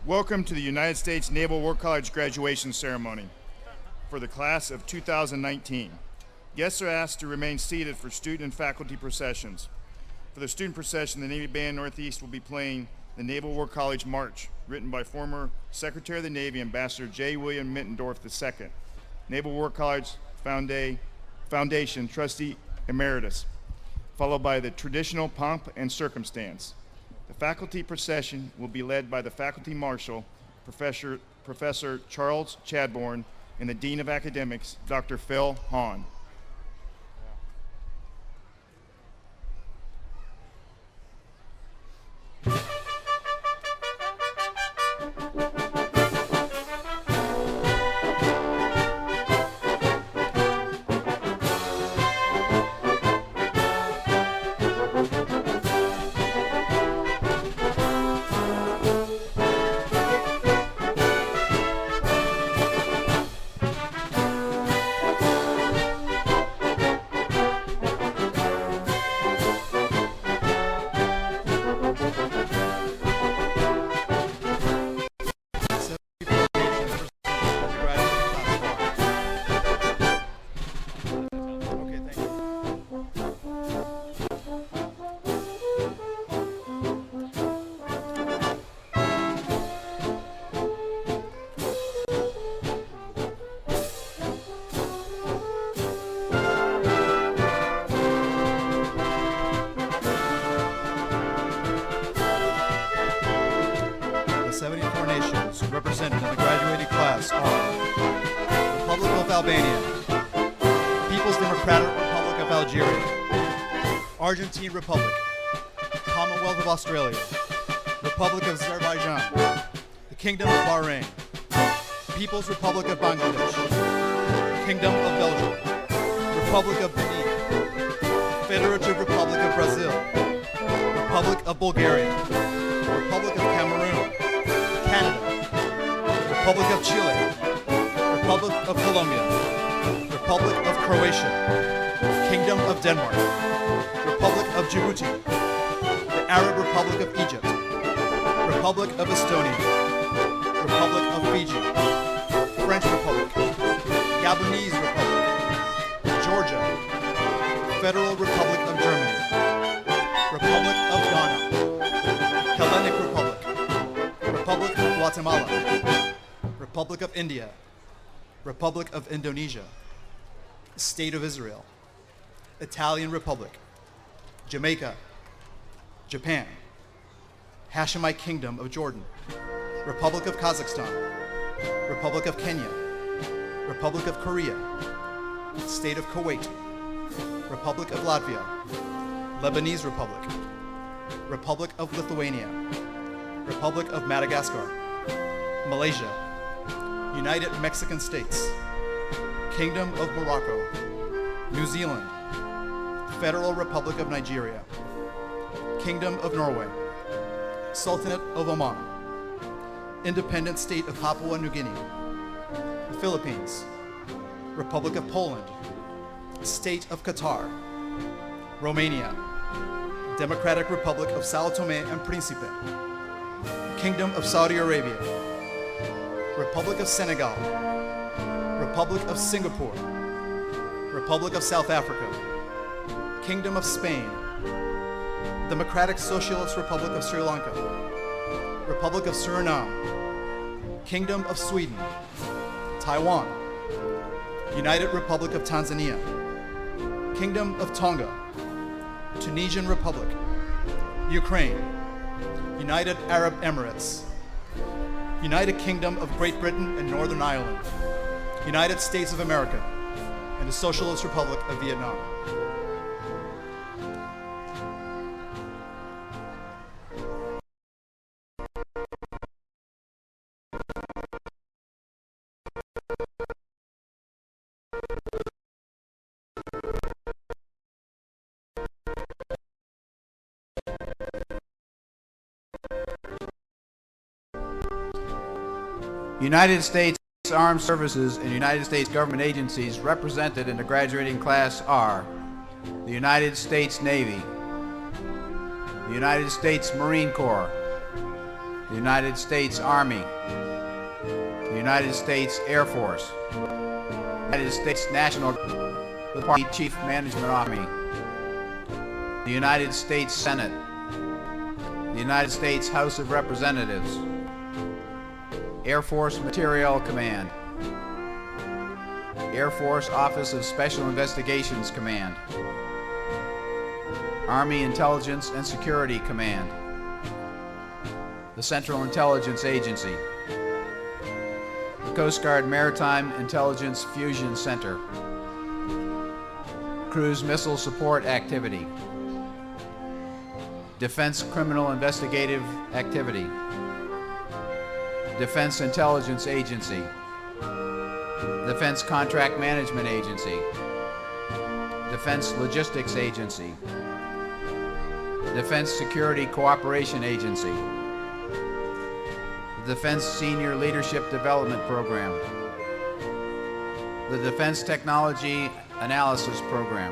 Welcome to the United States Naval War College graduation ceremony for the class of 2019. Guests are asked to remain seated for student and faculty processions. For the student procession, the Navy Band Northeast will be playing the Naval War College March, written by former Secretary of the Navy Ambassador J. William Mittendorf II, Naval War College Foundation Trustee Emeritus, followed by the traditional pomp and circumstance. The faculty procession will be led by the Faculty Marshal, Professor Charles Chadbourne, and the Dean of Academics, Dr. Phil Hahn. Represented in the graduating class are Republic of Albania, People's Democratic Republic of Algeria, Argentine Republic, Commonwealth of Australia, Republic of Azerbaijan, the Kingdom of Bahrain, People's Republic of Bangladesh, Kingdom of Belgium, Republic of Benin, Federative Republic of Brazil, Republic of Bulgaria, Republic of Cameroon, Canada, Republic of Chile, Republic of Colombia, Republic of Croatia, Kingdom of Denmark, Republic of Djibouti, the Arab Republic of Egypt, Republic of Estonia, Republic of Fiji, French Republic, Gabonese Republic, Georgia, Federal Republic of Germany, Republic of Ghana, Hellenic Republic, Republic of Guatemala, Republic of India, Republic of Indonesia, State of Israel, Italian Republic, Jamaica, Japan, Hashemite Kingdom of Jordan, Republic of Kazakhstan, Republic of Kenya, Republic of Korea, State of Kuwait, Republic of Latvia, Lebanese Republic, Republic of Lithuania, Republic of Madagascar, Malaysia, United Mexican States, Kingdom of Morocco, New Zealand, Federal Republic of Nigeria, Kingdom of Norway, Sultanate of Oman, Independent State of Papua New Guinea, the Philippines, Republic of Poland, State of Qatar, Romania, Democratic Republic of Sao Tome and Principe, Kingdom of Saudi Arabia, Republic of Senegal, Republic of Singapore, Republic of South Africa, Kingdom of Spain, Democratic Socialist Republic of Sri Lanka, Republic of Suriname, Kingdom of Sweden, Taiwan, United Republic of Tanzania, Kingdom of Tonga, Tunisian Republic, Ukraine, United Arab Emirates, United Kingdom of Great Britain and Northern Ireland, United States of America, and the Socialist Republic of Vietnam. United States Armed Services and United States government agencies represented in the graduating class are the United States Navy, the United States Marine Corps, the United States Army, the United States Air Force, the United States National Guard, Chief Management Army, the United States Senate, the United States House of Representatives, Air Force Materiel Command, Air Force Office of Special Investigations Command, Army Intelligence and Security Command, the Central Intelligence Agency, the Coast Guard Maritime Intelligence Fusion Center, Cruise Missile Support Activity, Defense Criminal Investigative Activity, Defense Intelligence Agency, Defense Contract Management Agency, Defense Logistics Agency, Defense Security Cooperation Agency, the Defense Senior Leadership Development Program, the Defense Technology Analysis Program,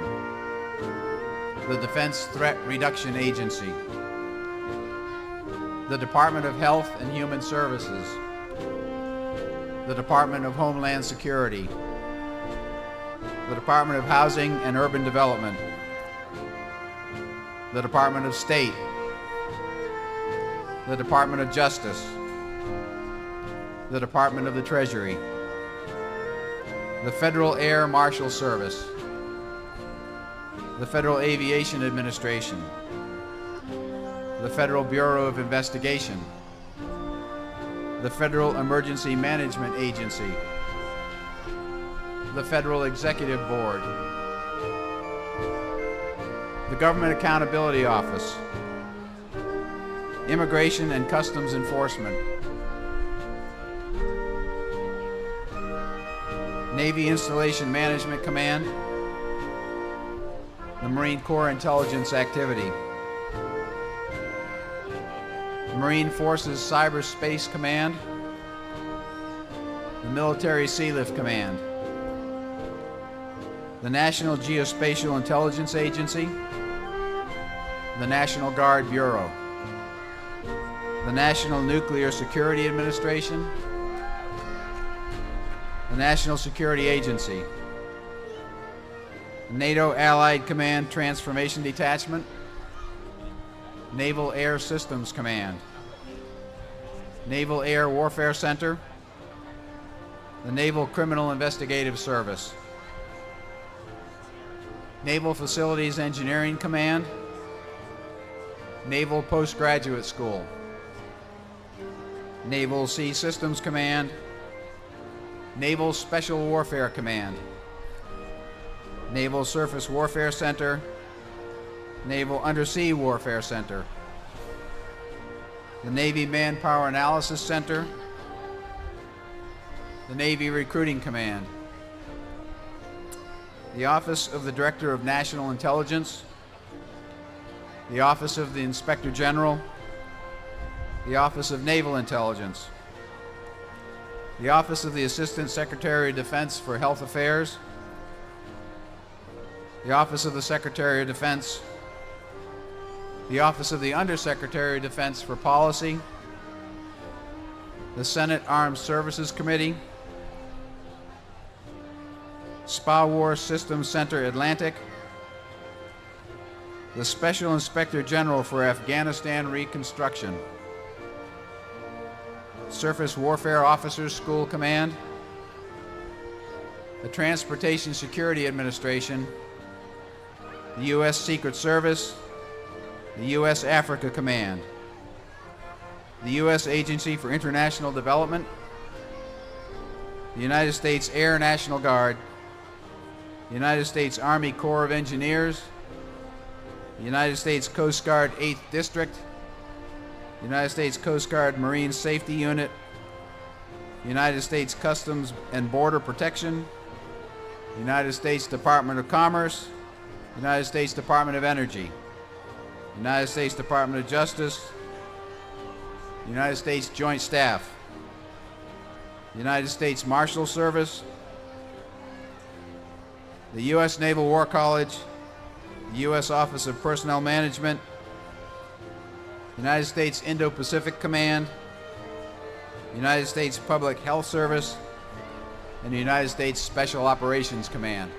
the Defense Threat Reduction Agency, the Department of Health and Human Services, the Department of Homeland Security, the Department of Housing and Urban Development, the Department of State, the Department of Justice, the Department of the Treasury, the Federal Air Marshal Service, the Federal Aviation Administration, the Federal Bureau of Investigation, the Federal Emergency Management Agency, the Federal Executive Board, the Government Accountability Office, Immigration and Customs Enforcement, Navy Installation Management Command, the Marine Corps Intelligence Activity, Marine Forces Cyberspace Command, the Military Sealift Command, the National Geospatial Intelligence Agency, the National Guard Bureau, the National Nuclear Security Administration, the National Security Agency, NATO Allied Command Transformation Detachment, Naval Air Systems Command, Naval Air Warfare Center, the Naval Criminal Investigative Service, Naval Facilities Engineering Command, Naval Postgraduate School, Naval Sea Systems Command, Naval Special Warfare Command, Naval Surface Warfare Center, Naval Undersea Warfare Center, the Navy Manpower Analysis Center, the Navy Recruiting Command, the Office of the Director of National Intelligence, the Office of the Inspector General, the Office of Naval Intelligence, the Office of the Assistant Secretary of Defense for Health Affairs, the Office of the Secretary of Defense, the Office of the Undersecretary of Defense for Policy, the Senate Armed Services Committee, Spa War Systems Center Atlantic, the Special Inspector General for Afghanistan Reconstruction, Surface Warfare Officers School Command, the Transportation Security Administration, the U.S. Secret Service, the U.S. Africa Command, the U.S. Agency for International Development, the United States Air National Guard, the United States Army Corps of Engineers, the United States Coast Guard 8th District, the United States Coast Guard Marine Safety Unit, the United States Customs and Border Protection, the United States Department of Commerce, the United States Department of Energy, the United States Department of Justice, the United States Joint Staff, the United States Marshal Service, the U.S. Naval War College, the U.S. Office of Personnel Management, United States Indo-Pacific Command, United States Public Health Service, and the United States Special Operations Command.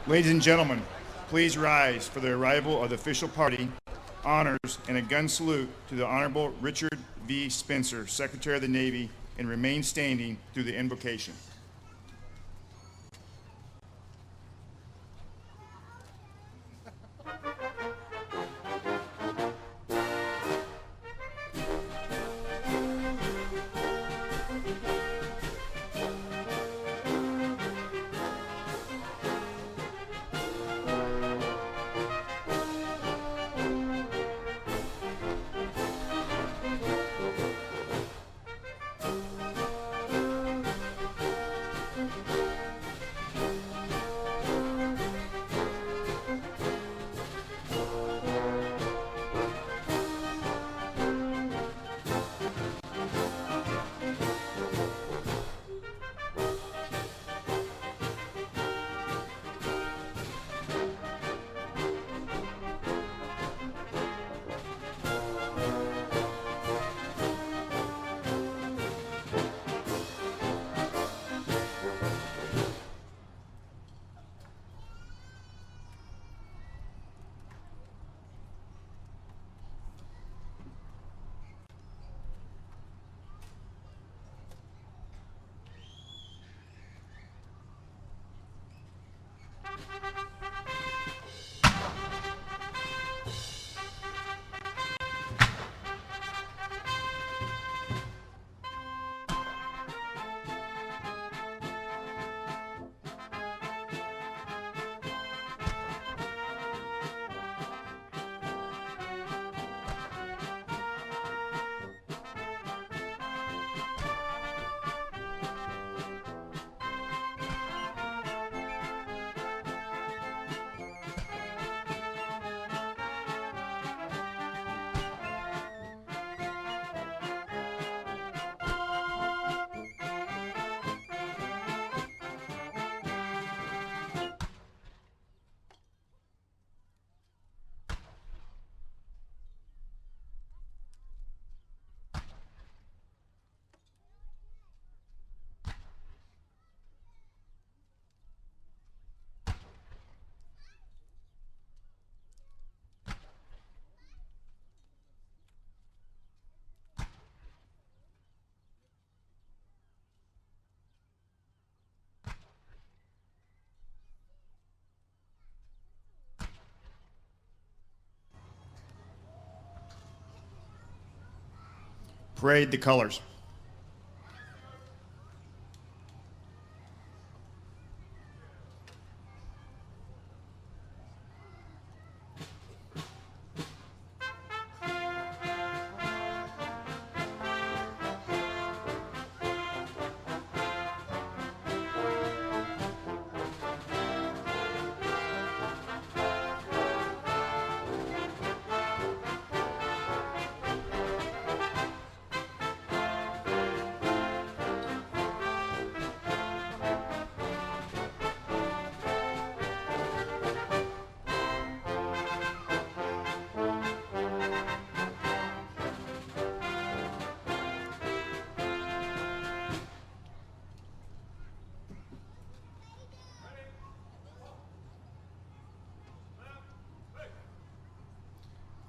Ladies and gentlemen, please rise for the arrival of the official party, honors, and a gun salute to the Honorable Richard V. Spencer, Secretary of the Navy, and remain standing through the invocation. Parade the colors.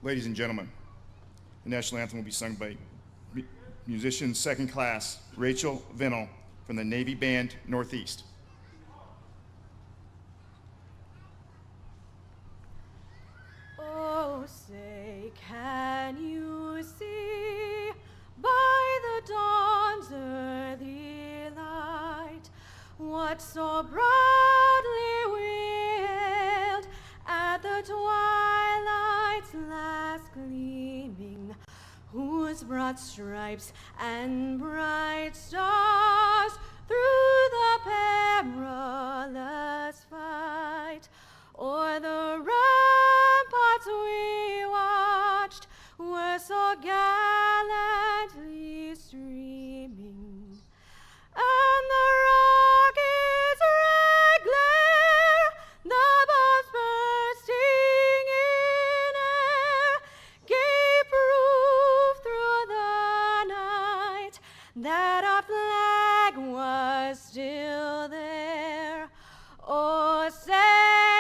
Ladies and gentlemen, the national anthem will be sung by musician second class Rachel Vinnell from the Navy Band Northeast. Oh, say, can you see by the dawn's early light what so proudly we hailed at the twilight's last gleaming, whose broad stripes and bright stars through the perilous fight o'er the ramparts we watched were so gallantly streaming, and the rocket's red glare, the bombs bursting in air, gave proof through the night that our flag was still there. Oh, say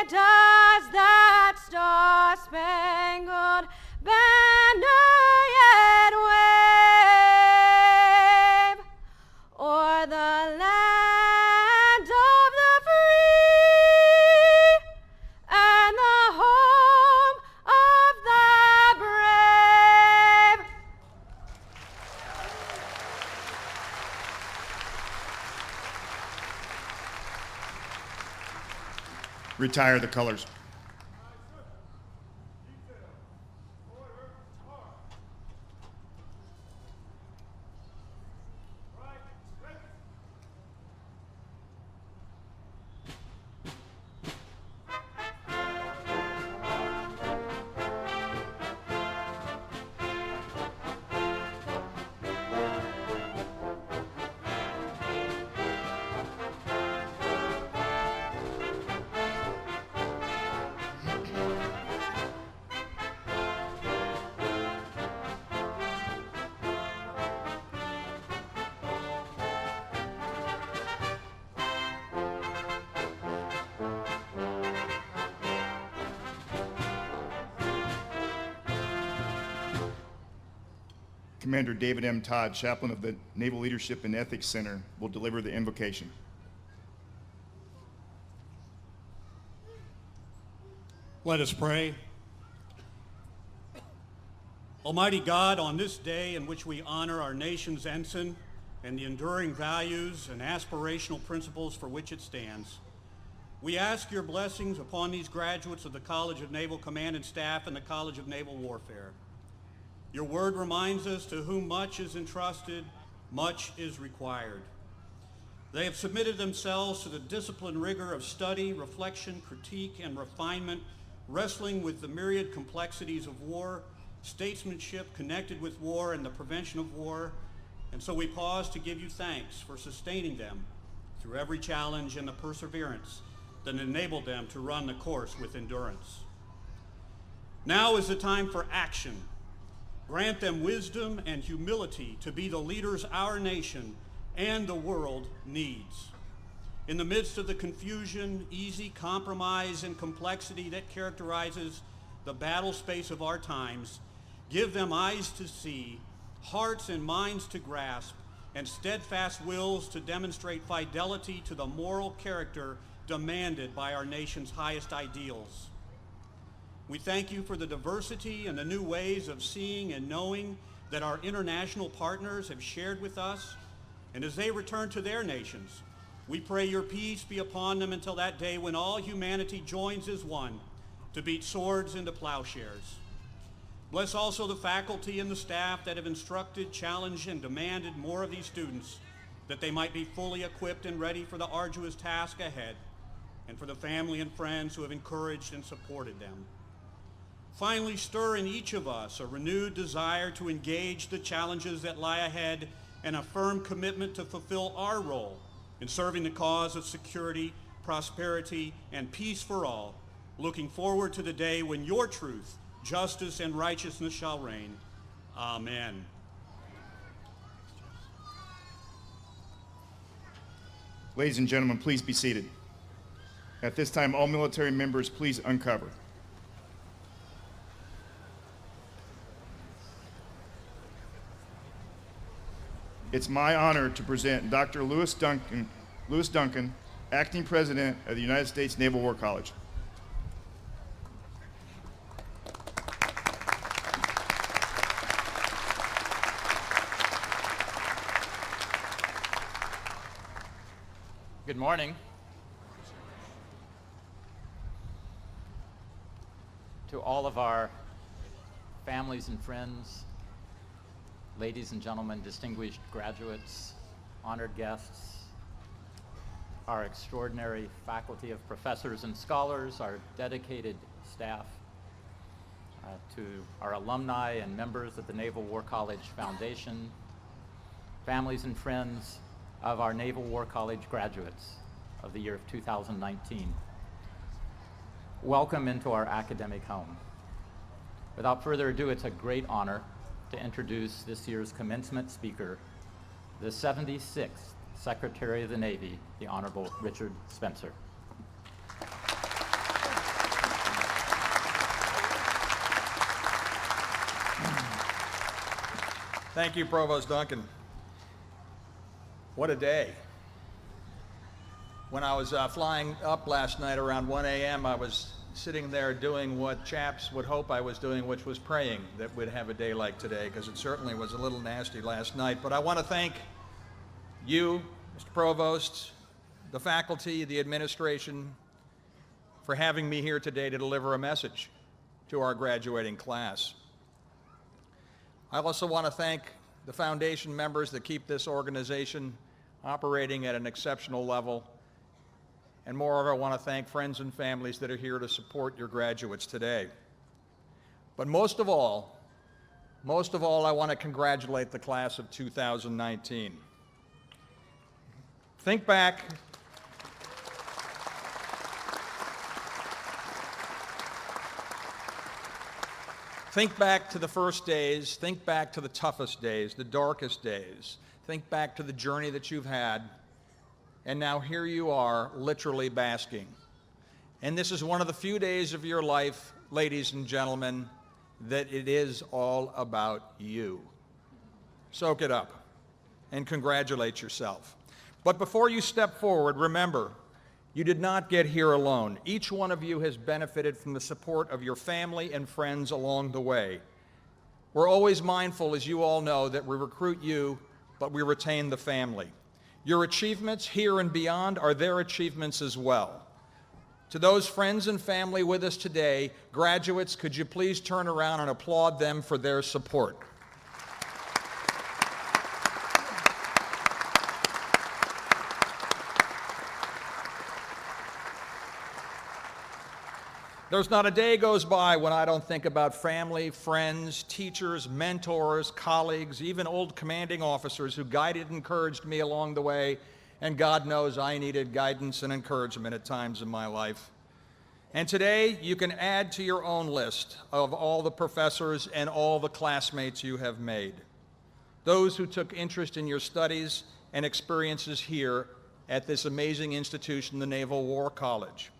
Retire the colors. Commander David M. Todd, Chaplain of the Naval Leadership and Ethics Center, will deliver the invocation. Let us pray. Almighty God, on this day in which we honor our nation's ensign and the enduring values and aspirational principles for which it stands, we ask your blessings upon these graduates of the College of Naval Command and Staff and the College of Naval Warfare. Your word reminds us to whom much is entrusted, much is required. They have submitted themselves to the disciplined rigor of study, reflection, critique, and refinement, wrestling with the myriad complexities of war, statesmanship connected with war, and the prevention of war. And so we pause to give you thanks for sustaining them through every challenge and the perseverance that enabled them to run the course with endurance. Now is the time for action. Grant them wisdom and humility to be the leaders our nation and the world needs. In the midst of the confusion, easy compromise, and complexity that characterizes the battle space of our times, give them eyes to see, hearts and minds to grasp, and steadfast wills to demonstrate fidelity to the moral character demanded by our nation's highest ideals. We thank you for the diversity and the new ways of seeing and knowing that our international partners have shared with us. And as they return to their nations, we pray your peace be upon them until that day when all humanity joins as one to beat swords into plowshares. Bless also the faculty and the staff that have instructed, challenged, and demanded more of these students, that they might be fully equipped and ready for the arduous task ahead, and for the family and friends who have encouraged and supported them. Finally, stir in each of us a renewed desire to engage the challenges that lie ahead and a firm commitment to fulfill our role in serving the cause of security, prosperity, and peace for all, looking forward to the day when your truth, justice, and righteousness shall reign. Amen. Ladies and gentlemen, please be seated. At this time, all military members, please uncover. It's my honor to present Dr. Lewis Duncan, Acting President of the United States Naval War College. Good morning. To all of our families and friends, ladies and gentlemen, distinguished graduates, honored guests, our extraordinary faculty of professors and scholars, our dedicated staff, to our alumni and members of the Naval War College Foundation, families and friends of our Naval War College graduates of the year of 2019. Welcome into our academic home. Without further ado, it's a great honor to introduce this year's commencement speaker, the 76th Secretary of the Navy, the Honorable Richard Spencer. Thank you, Provost Duncan. What a day. When I was flying up last night around 1 a.m., I was sitting there doing what chaps would hope I was doing, which was praying that we'd have a day like today, because it certainly was a little nasty last night. But I want to thank you, Mr. Provost, the faculty, the administration, for having me here today to deliver a message to our graduating class. I also want to thank the foundation members that keep this organization operating at an exceptional level. And moreover, I want to thank friends and families that are here to support your graduates today. But most of all, I want to congratulate the class of 2019. Think back to the first days, think back to the toughest days, the darkest days. Think back to the journey that you've had, and now here you are, literally basking. And this is one of the few days of your life, ladies and gentlemen, that it is all about you. Soak it up and congratulate yourself. But before you step forward, remember, you did not get here alone. Each one of you has benefited from the support of your family and friends along the way. We're always mindful, as you all know, that we recruit you, but we retain the family. Your achievements here and beyond are their achievements as well. To those friends and family with us today, graduates, could you please turn around and applaud them for their support? There's not a day goes by when I don't think about family, friends, teachers, mentors, colleagues, even old commanding officers who guided and encouraged me along the way, and God knows I needed guidance and encouragement at times in my life. And today, you can add to your own list of all the professors and all the classmates you have made, those who took interest in your studies and experiences here at this amazing institution, the Naval War College.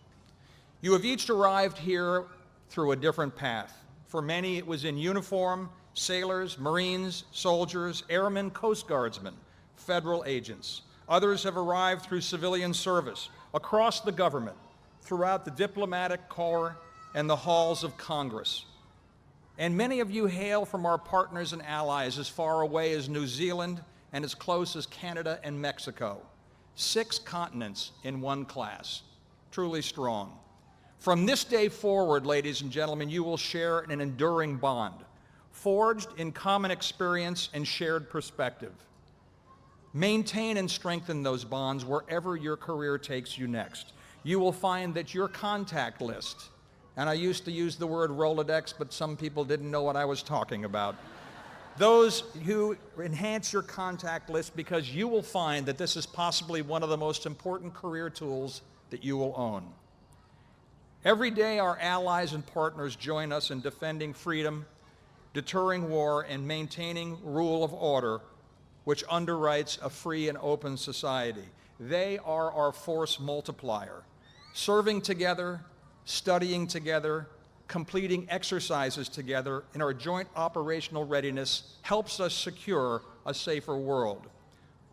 You have each arrived here through a different path. For many, it was in uniform, sailors, Marines, soldiers, airmen, Coast Guardsmen, federal agents. Others have arrived through civilian service, across the government, throughout the diplomatic corps and the halls of Congress. And many of you hail from our partners and allies as far away as New Zealand and as close as Canada and Mexico. 6 continents in one class. Truly strong. From this day forward, ladies and gentlemen, you will share an enduring bond, forged in common experience and shared perspective. Maintain and strengthen those bonds wherever your career takes you next. You will find that your contact list, and I used to use the word Rolodex, but some people didn't know what I was talking about. Those who enhance your contact list, because you will find that this is possibly one of the most important career tools that you will own. Every day, our allies and partners join us in defending freedom, deterring war, and maintaining rule of order, which underwrites a free and open society. They are our force multiplier. Serving together, studying together, completing exercises together in our joint operational readiness helps us secure a safer world.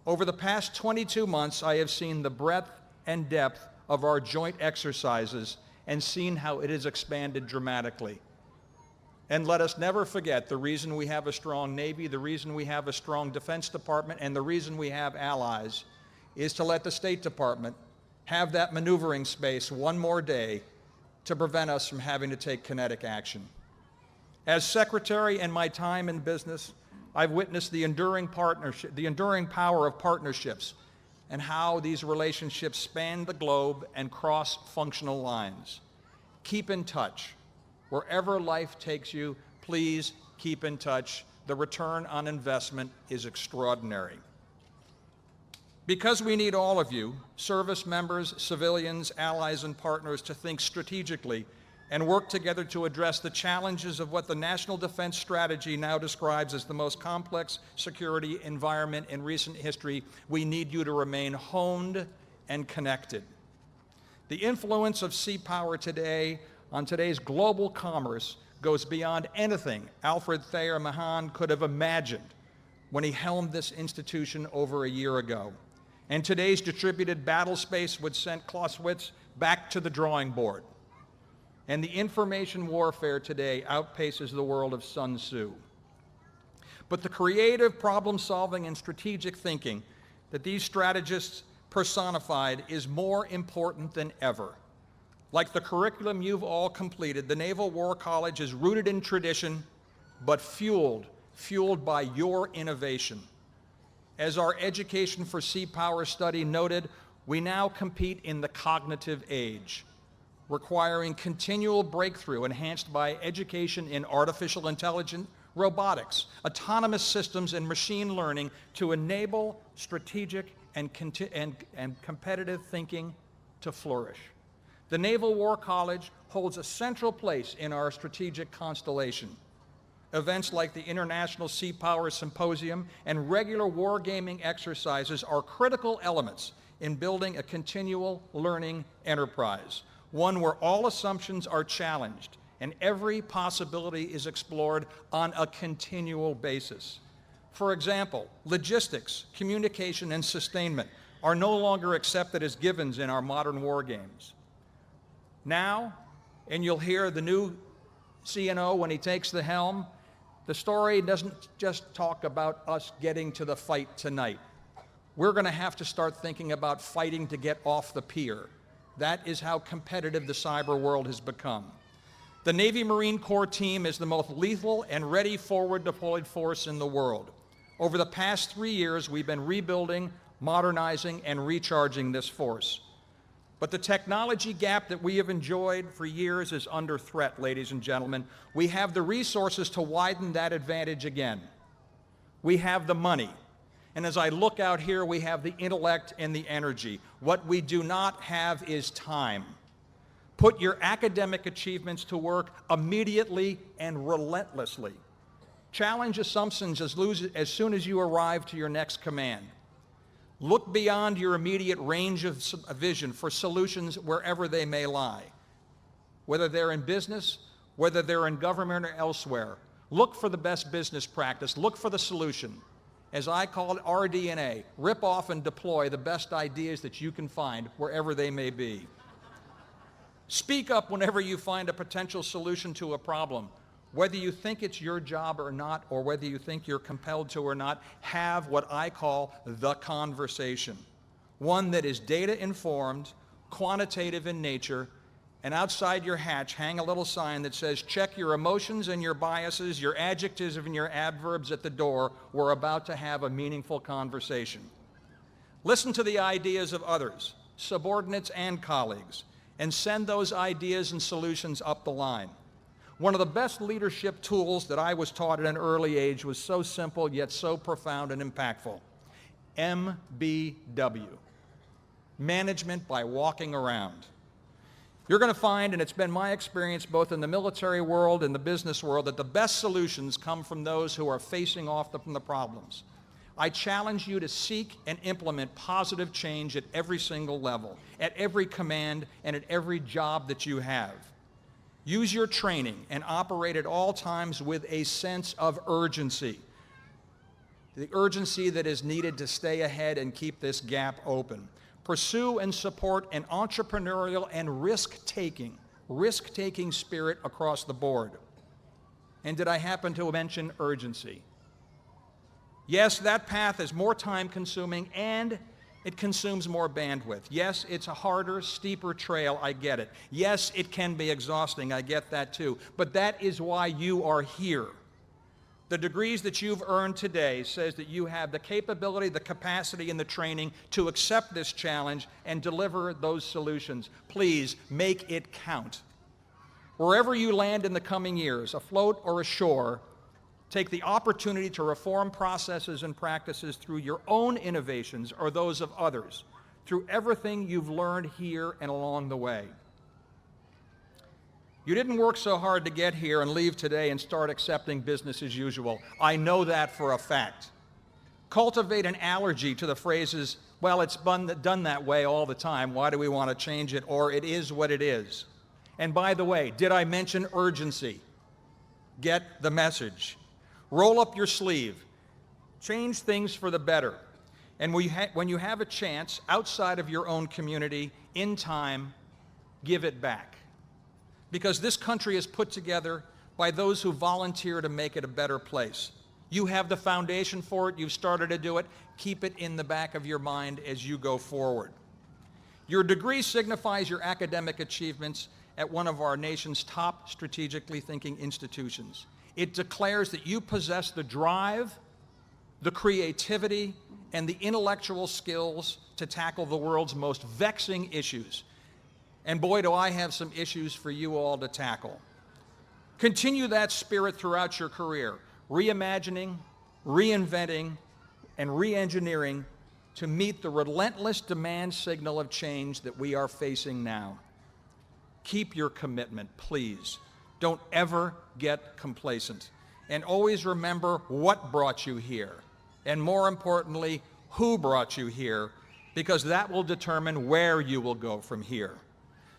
Over the past 22 months, I have seen the breadth and depth of our joint exercises and seen how it has expanded dramatically. And let us never forget the reason we have a strong Navy, the reason we have a strong Defense Department, and the reason we have allies is to let the State Department have that maneuvering space one more day to prevent us from having to take kinetic action. As secretary in my time in business, I've witnessed the enduring power of partnerships and how these relationships span the globe and cross functional lines. Keep in touch. Wherever life takes you, please keep in touch. The return on investment is extraordinary. Because we need all of you, service members, civilians, allies, and partners, to think strategically and work together to address the challenges of what the National Defense Strategy now describes as the most complex security environment in recent history, we need you to remain honed and connected. The influence of sea power today on today's global commerce goes beyond anything Alfred Thayer Mahan could have imagined when he helmed this institution over a year ago. And today's distributed battle space would send Clausewitz back to the drawing board. And the information warfare today outpaces the world of Sun Tzu. But the creative problem-solving and strategic thinking that these strategists personified is more important than ever. Like the curriculum you've all completed, the Naval War College is rooted in tradition, but fueled by your innovation. As our Education for Sea Power study noted, we now compete in the cognitive age, requiring continual breakthrough enhanced by education in artificial intelligence, robotics, autonomous systems, and machine learning to enable strategic and competitive thinking to flourish. The Naval War College holds a central place in our strategic constellation. Events like the International Sea Power Symposium and regular wargaming exercises are critical elements in building a continual learning enterprise, one where all assumptions are challenged and every possibility is explored on a continual basis. For example, logistics, communication, and sustainment are no longer accepted as givens in our modern war games. Now, and you'll hear the new CNO when he takes the helm, the story doesn't just talk about us getting to the fight tonight. We're going to have to start thinking about fighting to get off the pier. That is how competitive the cyber world has become. The Navy Marine Corps team is the most lethal and ready forward deployed force in the world. Over the past 3 years, we've been rebuilding, modernizing, and recharging this force. But the technology gap that we have enjoyed for years is under threat, ladies and gentlemen. We have the resources to widen that advantage again. We have the money. And as I look out here, we have the intellect and the energy. What we do not have is time. Put your academic achievements to work immediately and relentlessly. Challenge assumptions as soon as you arrive to your next command. Look beyond your immediate range of vision for solutions wherever they may lie. Whether they're in business, whether they're in government or elsewhere, look for the best business practice, look for the solution. As I call it, RDNA, rip off and deploy the best ideas that you can find wherever they may be. Speak up whenever you find a potential solution to a problem. Whether you think it's your job or not, or whether you think you're compelled to or not, have what I call the conversation. One that is data-informed, quantitative in nature, and outside your hatch hang a little sign that says, check your emotions and your biases, your adjectives and your adverbs at the door. We're about to have a meaningful conversation. Listen to the ideas of others, subordinates and colleagues, and send those ideas and solutions up the line. One of the best leadership tools that I was taught at an early age was so simple yet so profound and impactful. MBW, management by walking around. You're going to find, and it's been my experience both in the military world and the business world, that the best solutions come from those who are facing off from the problems. I challenge you to seek and implement positive change at every single level, at every command, and at every job that you have. Use your training and operate at all times with a sense of urgency. The urgency that is needed to stay ahead and keep this gap open. Pursue and support an entrepreneurial and risk-taking spirit across the board. And did I happen to mention urgency? Yes, that path is more time-consuming and it consumes more bandwidth. Yes, it's a harder, steeper trail, I get it. Yes, it can be exhausting, I get that too. But that is why you are here. The degrees that you've earned today says that you have the capability, the capacity, and the training to accept this challenge and deliver those solutions. Please make it count. Wherever you land in the coming years, afloat or ashore, take the opportunity to reform processes and practices through your own innovations or those of others, through everything you've learned here and along the way. You didn't work so hard to get here and leave today and start accepting business as usual. I know that for a fact. Cultivate an allergy to the phrases, well, it's done that way all the time, why do we want to change it, or it is what it is. And by the way, did I mention urgency? Get the message. Roll up your sleeve. Change things for the better. And when you have a chance outside of your own community, in time, give it back. Because this country is put together by those who volunteer to make it a better place. You have the foundation for it. You've started to do it. Keep it in the back of your mind as you go forward. Your degree signifies your academic achievements at one of our nation's top strategically thinking institutions. It declares that you possess the drive, the creativity, and the intellectual skills to tackle the world's most vexing issues. And boy, do I have some issues for you all to tackle. Continue that spirit throughout your career, reimagining, reinventing, and re-engineering to meet the relentless demand signal of change that we are facing now. Keep your commitment, please. Don't ever get complacent. And always remember what brought you here. And more importantly, who brought you here, because that will determine where you will go from here.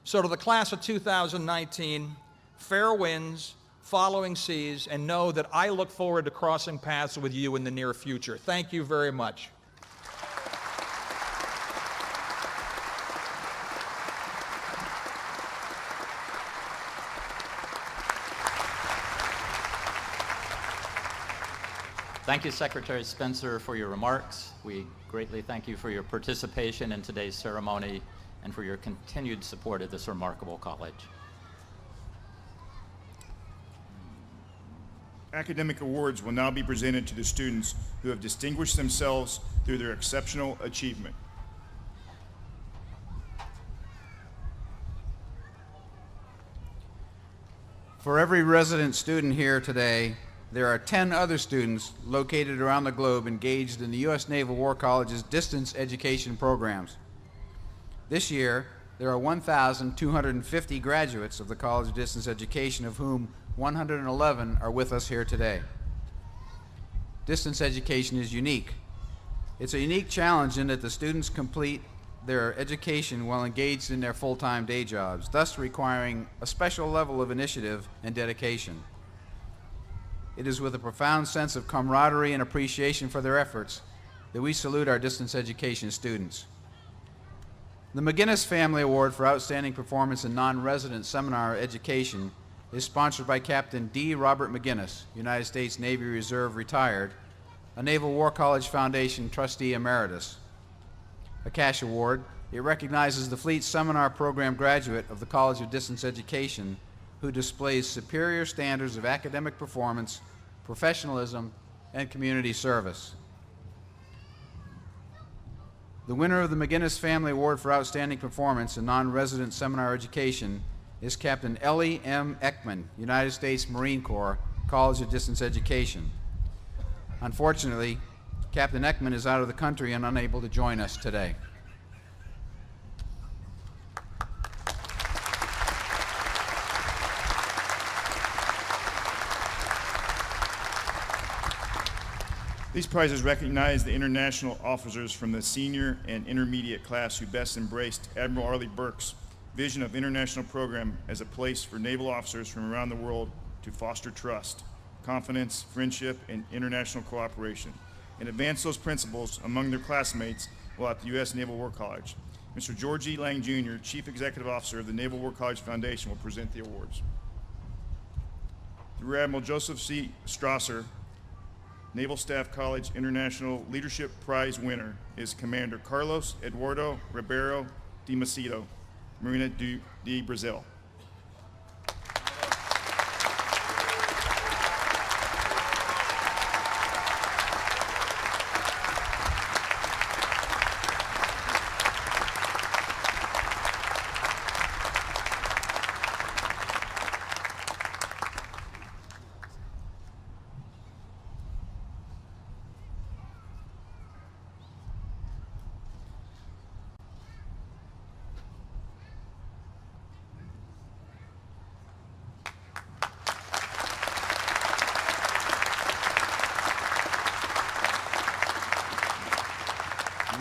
So to the class of 2019, fair winds, following seas, and know that I look forward to crossing paths with you in the near future. Thank you very much. Thank you, Secretary Spencer, for your remarks. We greatly thank you for your participation in today's ceremony and for your continued support of this remarkable college. Academic awards will now be presented to the students who have distinguished themselves through their exceptional achievement. For every resident student here today, there are 10 other students located around the globe engaged in the U.S. Naval War College's distance education programs. This year, there are 1,250 graduates of the College of Distance Education, of whom 111 are with us here today. Distance education is unique. It's a unique challenge in that the students complete their education while engaged in their full-time day jobs, thus requiring a special level of initiative and dedication. It is with a profound sense of camaraderie and appreciation for their efforts that we salute our distance education students. The McGinnis Family Award for Outstanding Performance in Non-Resident Seminar Education is sponsored by Captain D. Robert McGinnis, United States Navy Reserve retired, a Naval War College Foundation trustee emeritus. A cash award, it recognizes the Fleet Seminar Program graduate of the College of Distance Education who displays superior standards of academic performance, professionalism, and community service. The winner of the McGinnis Family Award for Outstanding Performance in Non-Resident Seminar Education is Captain Ellie M. Ekman, United States Marine Corps, College of Distance Education. Unfortunately, Captain Ekman is out of the country and unable to join us today. These prizes recognize the international officers from the senior and intermediate class who best embraced Admiral Arleigh Burke's vision of international program as a place for naval officers from around the world to foster trust, confidence, friendship, and international cooperation, and advance those principles among their classmates while at the U.S. Naval War College. Mr. George E. Lang, Jr., Chief Executive Officer of the Naval War College Foundation, will present the awards. The Rear Admiral Joseph C. Strasser, Naval Staff College International Leadership Prize winner, is Commander Carlos Eduardo Ribeiro de Macedo, Marina de Brazil.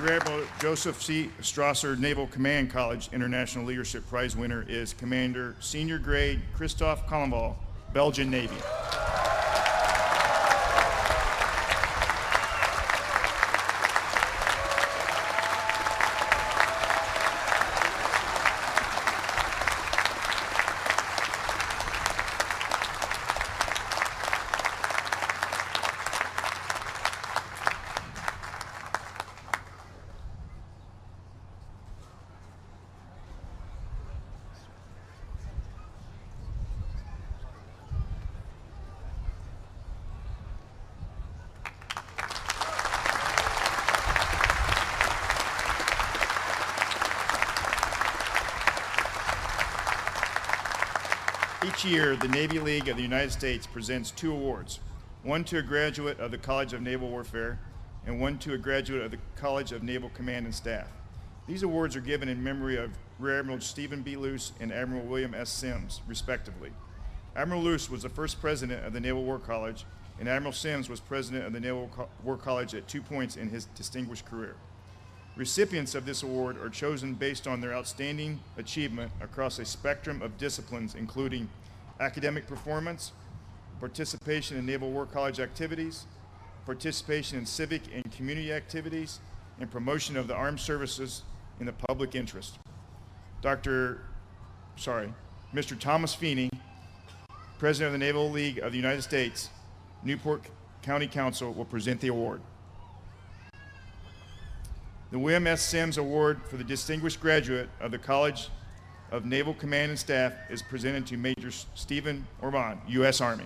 Rear Admiral Joseph C. Strasser, Naval Command College International Leadership Prize winner, is Commander Senior Grade Christophe Colomval, Belgian Navy. Each year, the Navy League of the United States presents 2 awards, one to a graduate of the College of Naval Warfare and one to a graduate of the College of Naval Command and Staff. These awards are given in memory of Rear Admiral Stephen B. Luce and Admiral William S. Sims, respectively. Admiral Luce was the first president of the Naval War College, and Admiral Sims was president of the Naval War College at 2 points in his distinguished career. Recipients of this award are chosen based on their outstanding achievement across a spectrum of disciplines, including academic performance, participation in Naval War College activities, participation in civic and community activities, and promotion of the armed services in the public interest. Mr. Thomas Feeney, President of the Naval League of the United States, Newport County Council, will present the award. The William S. Sims Award for the Distinguished Graduate of the College of Naval Command and Staff is presented to Major Stephen Orban, U.S. Army.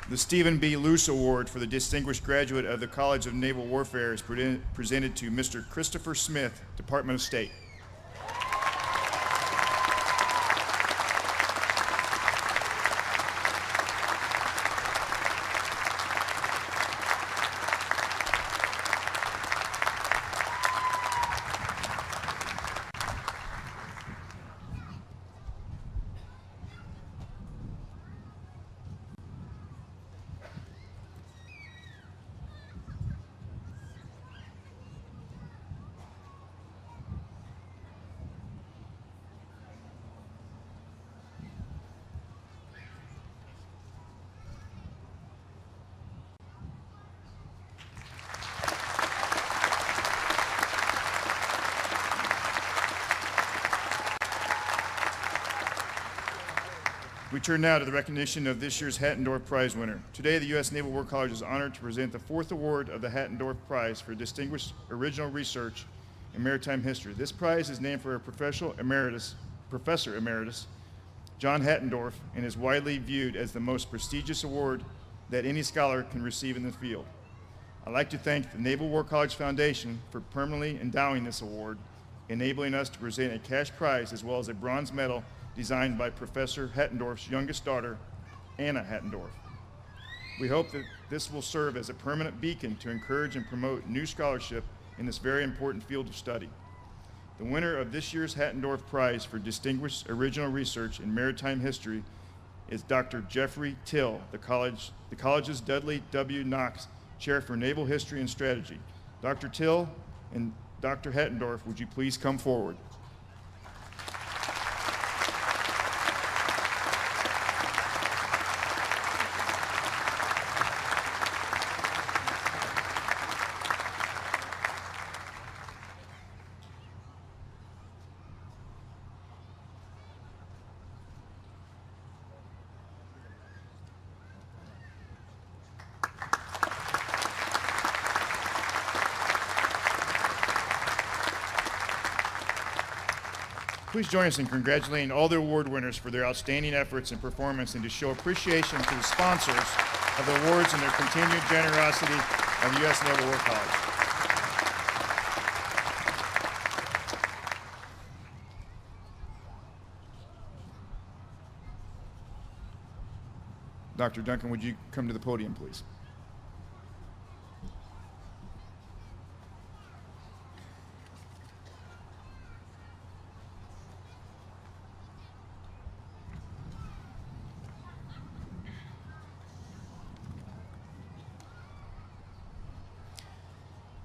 The Stephen B. Luce Award for the Distinguished Graduate of the College of Naval Warfare is presented to Mr. Christopher Smith, Department of State. We turn now to the recognition of this year's Hattendorf Prize winner. Today, the U.S. Naval War College is honored to present the 4th award of the Hattendorf Prize for Distinguished Original Research in Maritime History. This prize is named for a Professor Emeritus, John Hattendorf, and is widely viewed as the most prestigious award that any scholar can receive in the field. I'd like to thank the Naval War College Foundation for permanently endowing this award, enabling us to present a cash prize as well as a bronze medal designed by Professor Hattendorf's youngest daughter, Anna Hattendorf. We hope that this will serve as a permanent beacon to encourage and promote new scholarship in this very important field of study. The winner of this year's Hattendorf Prize for Distinguished Original Research in Maritime History is Dr. Jeffrey Till, the college's Dudley W. Knox Chair for Naval History and Strategy. Dr. Till and Dr. Hattendorf, would you please come forward? Please join us in congratulating all the award winners for their outstanding efforts and performance, and to show appreciation to the sponsors of the awards and their continued generosity of the U.S. Naval War College. Dr. Duncan, would you come to the podium, please?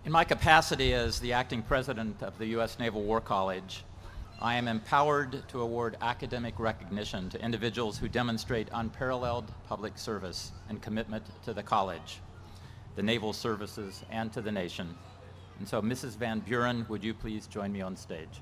In my capacity as the acting president of the U.S. Naval War College, I am empowered to award academic recognition to individuals who demonstrate unparalleled public service and commitment to the college, the naval services, and to the nation. And so, Mrs. Van Buren, would you please join me on stage?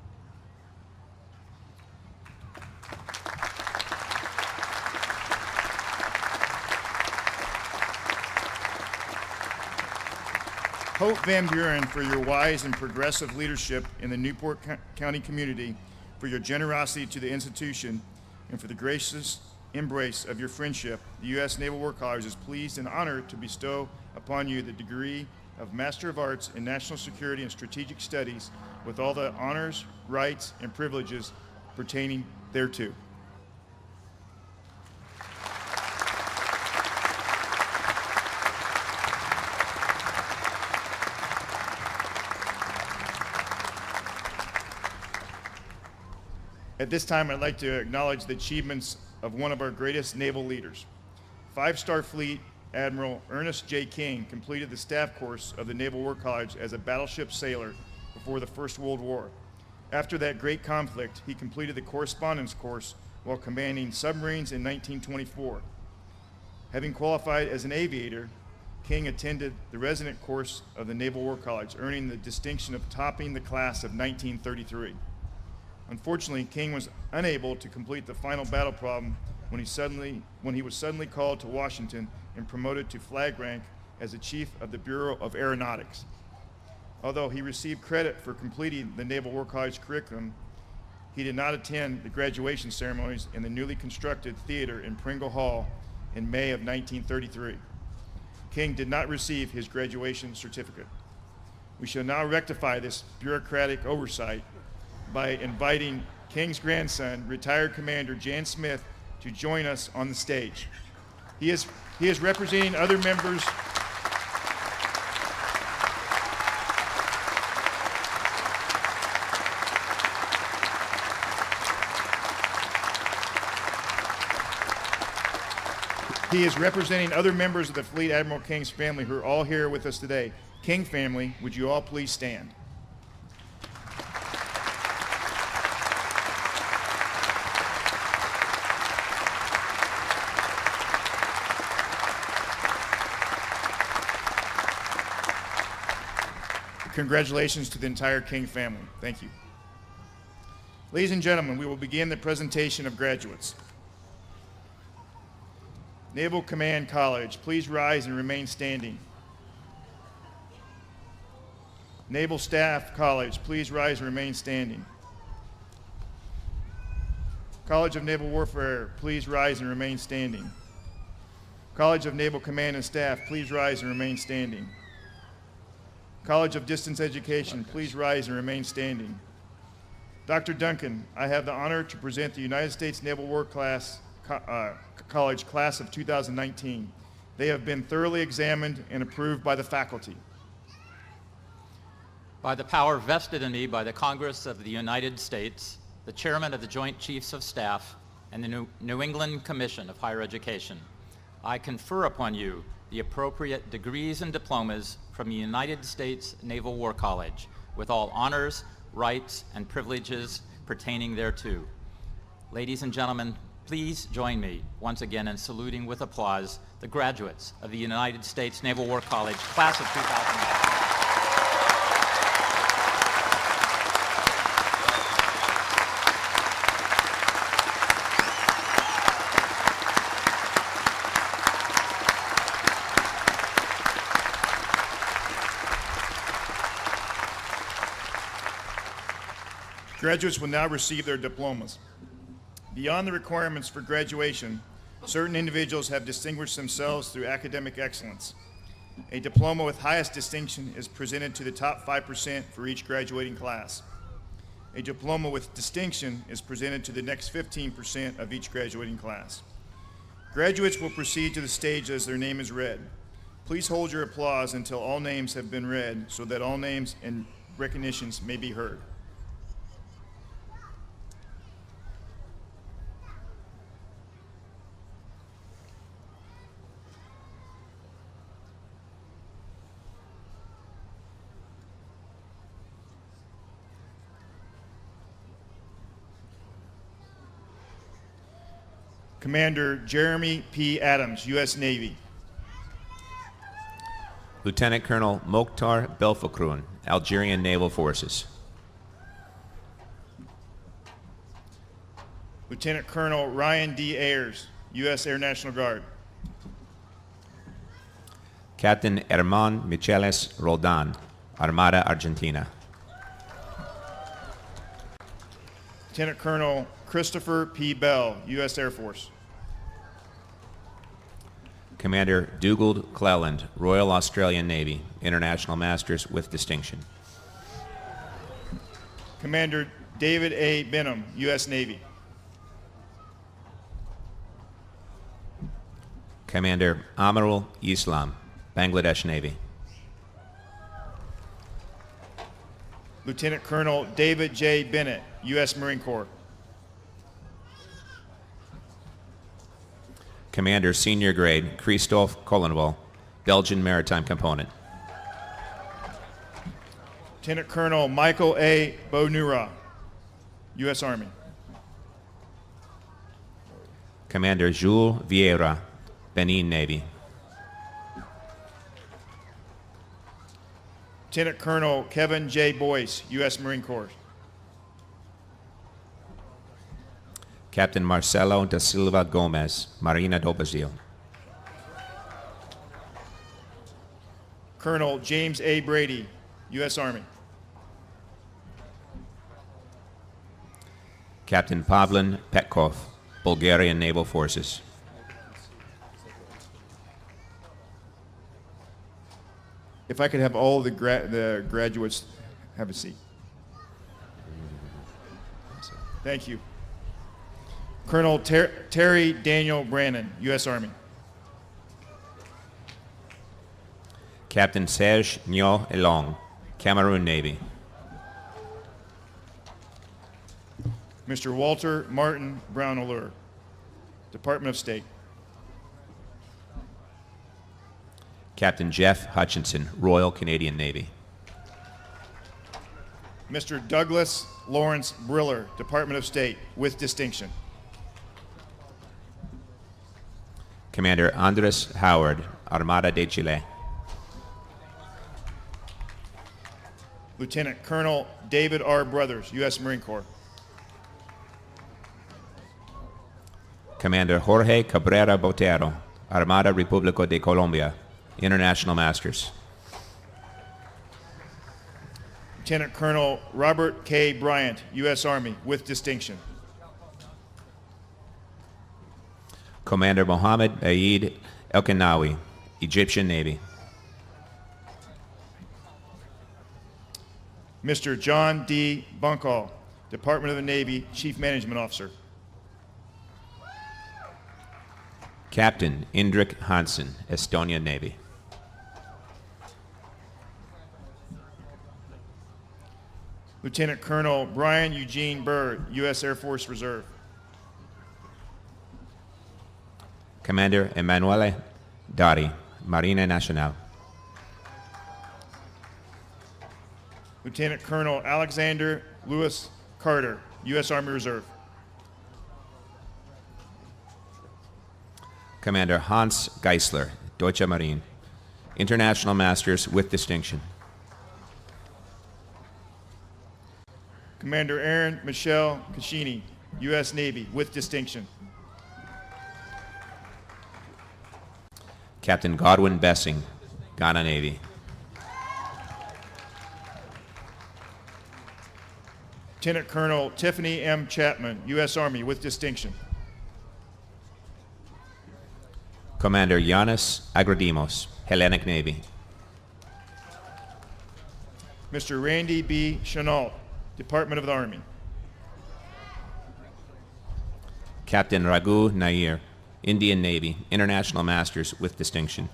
Hope Van Buren, for your wise and progressive leadership in the Newport County community, for your generosity to the institution, and for the gracious embrace of your friendship, the U.S. Naval War College is pleased and honored to bestow upon you the degree of Master of Arts in National Security and Strategic Studies with all the honors, rights, and privileges pertaining thereto. At this time, I'd like to acknowledge the achievements of one of our greatest naval leaders. Five-star Fleet Admiral Ernest J. King completed the staff course of the Naval War College as a battleship sailor before the First World War. After that great conflict, he completed the correspondence course while commanding submarines in 1924. Having qualified as an aviator, King attended the resident course of the Naval War College, earning the distinction of topping the class of 1933. Unfortunately, King was unable to complete the final battle problem when he was suddenly called to Washington and promoted to flag rank as the Chief of the Bureau of Aeronautics. Although he received credit for completing the Naval War College curriculum, he did not attend the graduation ceremonies in the newly constructed theater in Pringle Hall in May of 1933. King did not receive his graduation certificate. We shall now rectify this bureaucratic oversight by inviting King's grandson, retired Commander Jan Smith, to join us on the stage. He is representing other members of the Fleet Admiral King's family who are all here with us today. King family, would you all please stand? Congratulations to the entire King family. Thank you. Ladies and gentlemen, we will begin the presentation of graduates. Naval Command College, please rise and remain standing. Naval Staff College, please rise and remain standing. College of Naval Warfare, please rise and remain standing. College of Naval Command and Staff, please rise and remain standing. College of Distance Education, please rise and remain standing. Dr. Duncan, I have the honor to present the United States Naval War College class of 2019. They have been thoroughly examined and approved by the faculty. By the power vested in me by the Congress of the United States, the Chairman of the Joint Chiefs of Staff, and the New England Commission of Higher Education, I confer upon you the appropriate degrees and diplomas from the United States Naval War College, with all honors, rights, and privileges pertaining thereto. Ladies and gentlemen, please join me once again in saluting with applause the graduates of the United States Naval War College class of 2019. Graduates will now receive their diplomas. Beyond the requirements for graduation, certain individuals have distinguished themselves through academic excellence. A diploma with highest distinction is presented to the top 5% for each graduating class. A diploma with distinction is presented to the next 15% of each graduating class. Graduates will proceed to the stage as their name is read. Please hold your applause until all names have been read so that all names and recognitions may be heard. Commander Jeremy P. Adams, U.S. Navy. Lieutenant Colonel Mokhtar Belfakroun, Algerian Naval Forces. Lieutenant Colonel Ryan D. Ayers, U.S. Air National Guard. Captain Herman Micheles Roldan, Armada Argentina. Lieutenant Colonel Christopher P. Bell, U.S. Air Force. Commander Dugald Cleland, Royal Australian Navy, International Masters with distinction. Commander David A. Benham, U.S. Navy. Commander Amarul Islam, Bangladesh Navy. Lieutenant Colonel David J. Bennett, U.S. Marine Corps. Commander Senior Grade Christophe Collenwall, Belgian Maritime Component. Lieutenant Colonel Michael A. Bonura, U.S. Army. Commander Jules Vieira, Benin Navy. Lieutenant Colonel Kevin J. Boyce, U.S. Marine Corps. Captain Marcelo da Silva Gomez, Marina do Brasil. Colonel James A. Brady, U.S. Army. Captain Pavlin Petkov, Bulgarian Naval Forces. If I could have all the graduates have a seat. Thank you. Colonel Terry Daniel Brannon, U.S. Army. Captain Serge Nyo Elong, Cameroon Navy. Mr. Walter Martin Brown Allure, Department of State. Captain Jeff Hutchinson, Royal Canadian Navy. Mr. Douglas Lawrence Briller, Department of State, with distinction. Commander Andres Howard, Armada de Chile. Lieutenant Colonel David R. Brothers, U.S. Marine Corps. Commander Jorge Cabrera Botero, Armada República de Colombia, International Masters. Lieutenant Colonel Robert K. Bryant, U.S. Army, with distinction. Commander Mohammed Aid Elkenawi, Egyptian Navy. Mr. John D. Bunkall, Department of the Navy, Chief Management Officer. Captain Indrik Hansen, Estonian Navy. Lieutenant Colonel Brian Eugene Byrd, U.S. Air Force Reserve. Commander Emanuele Dari, Marina Nacional. Lieutenant Colonel Alexander Lewis Carter, U.S. Army Reserve. Commander Hans Geisler, Deutsche Marine, International Masters with distinction. Commander Aaron Michelle Caccini, U.S. Navy, with distinction. Captain Godwin Bessing, Ghana Navy. Lieutenant Colonel Tiffany M. Chapman, U.S. Army, with distinction. Commander Yanis Agrodimos, Hellenic Navy. Mr. Randy B. Chenault, Department of the Army. Captain Raghu Nair, Indian Navy, International Masters with distinction.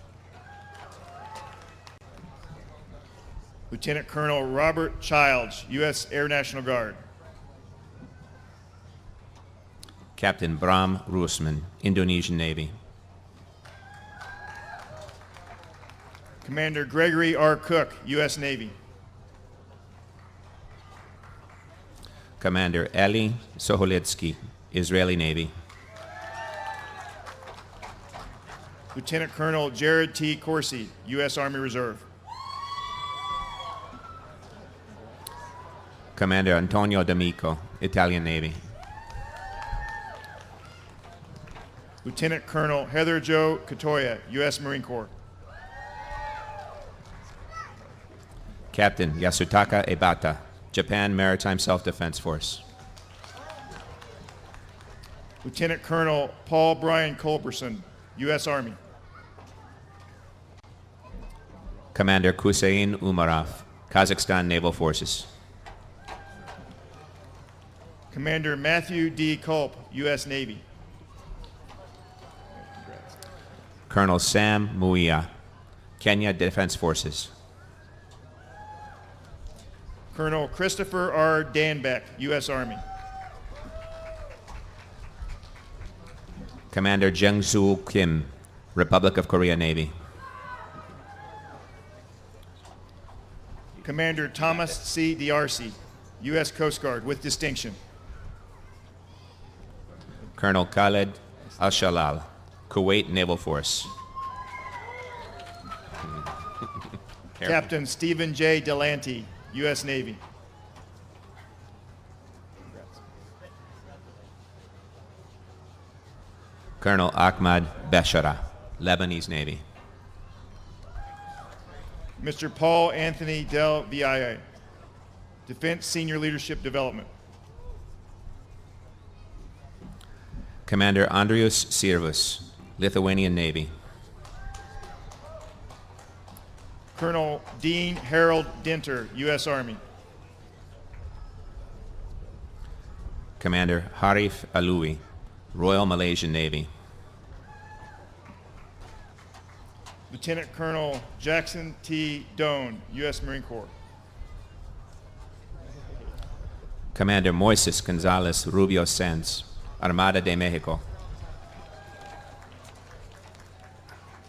Lieutenant Colonel Robert Childs, U.S. Air National Guard. Captain Bram Roosman, Indonesian Navy. Commander Gregory R. Cook, U.S. Navy. Commander Eli Soholetsky, Israeli Navy. Lieutenant Colonel Jared T. Corsi, U.S. Army Reserve. Commander Antonio D'Amico, Italian Navy. Lieutenant Colonel Heather Jo Katoya, U.S. Marine Corps. Captain Yasutaka Ebata, Japan Maritime Self-Defense Force. Lieutenant Colonel Paul Brian Culberson, U.S. Army. Commander Kusein Umarov, Kazakhstan Naval Forces. Commander Matthew D. Culp, U.S. Navy. Colonel Sam Muia, Kenya Defense Forces. Colonel Christopher R. Danbeck, U.S. Army. Commander Jung-soo Kim, Republic of Korea Navy. Commander Thomas C. D'Arcy, U.S. Coast Guard, with distinction. Colonel Khaled Al-Shalal, Kuwait Naval Force. Captain Stephen J. Delante, U.S. Navy. Colonel Ahmad Beshara, Lebanese Navy. Mr. Paul Anthony Del Valle, Defense Senior Leadership Development. Commander Andrius Sirvus, Lithuanian Navy. Colonel Dean Harold Denter, U.S. Army. Commander Harif Alui, Royal Malaysian Navy. Lieutenant Colonel Jackson T. Doan, U.S. Marine Corps. Commander Moises Gonzalez Rubio Sanz, Armada de Mexico.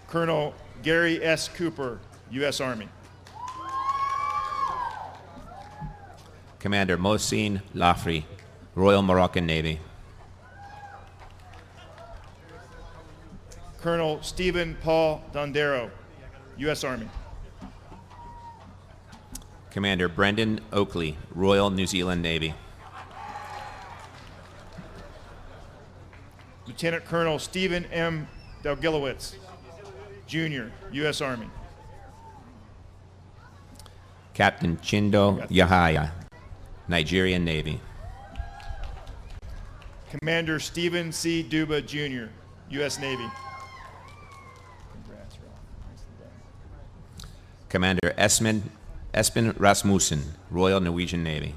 Colonel Gary S. Cooper, U.S. Army. Commander Mohsin Lafri, Royal Moroccan Navy. Colonel Stephen Paul Dondero, U.S. Army. Commander Brendan Oakley, Royal New Zealand Navy. Lieutenant Colonel Stephen M. Delgilowitz, Jr., U.S. Army. Captain Chindo Yahaya, Nigerian Navy. Commander Stephen C. Duba, Jr., U.S. Navy. Commander Espen Rasmussen, Royal Norwegian Navy.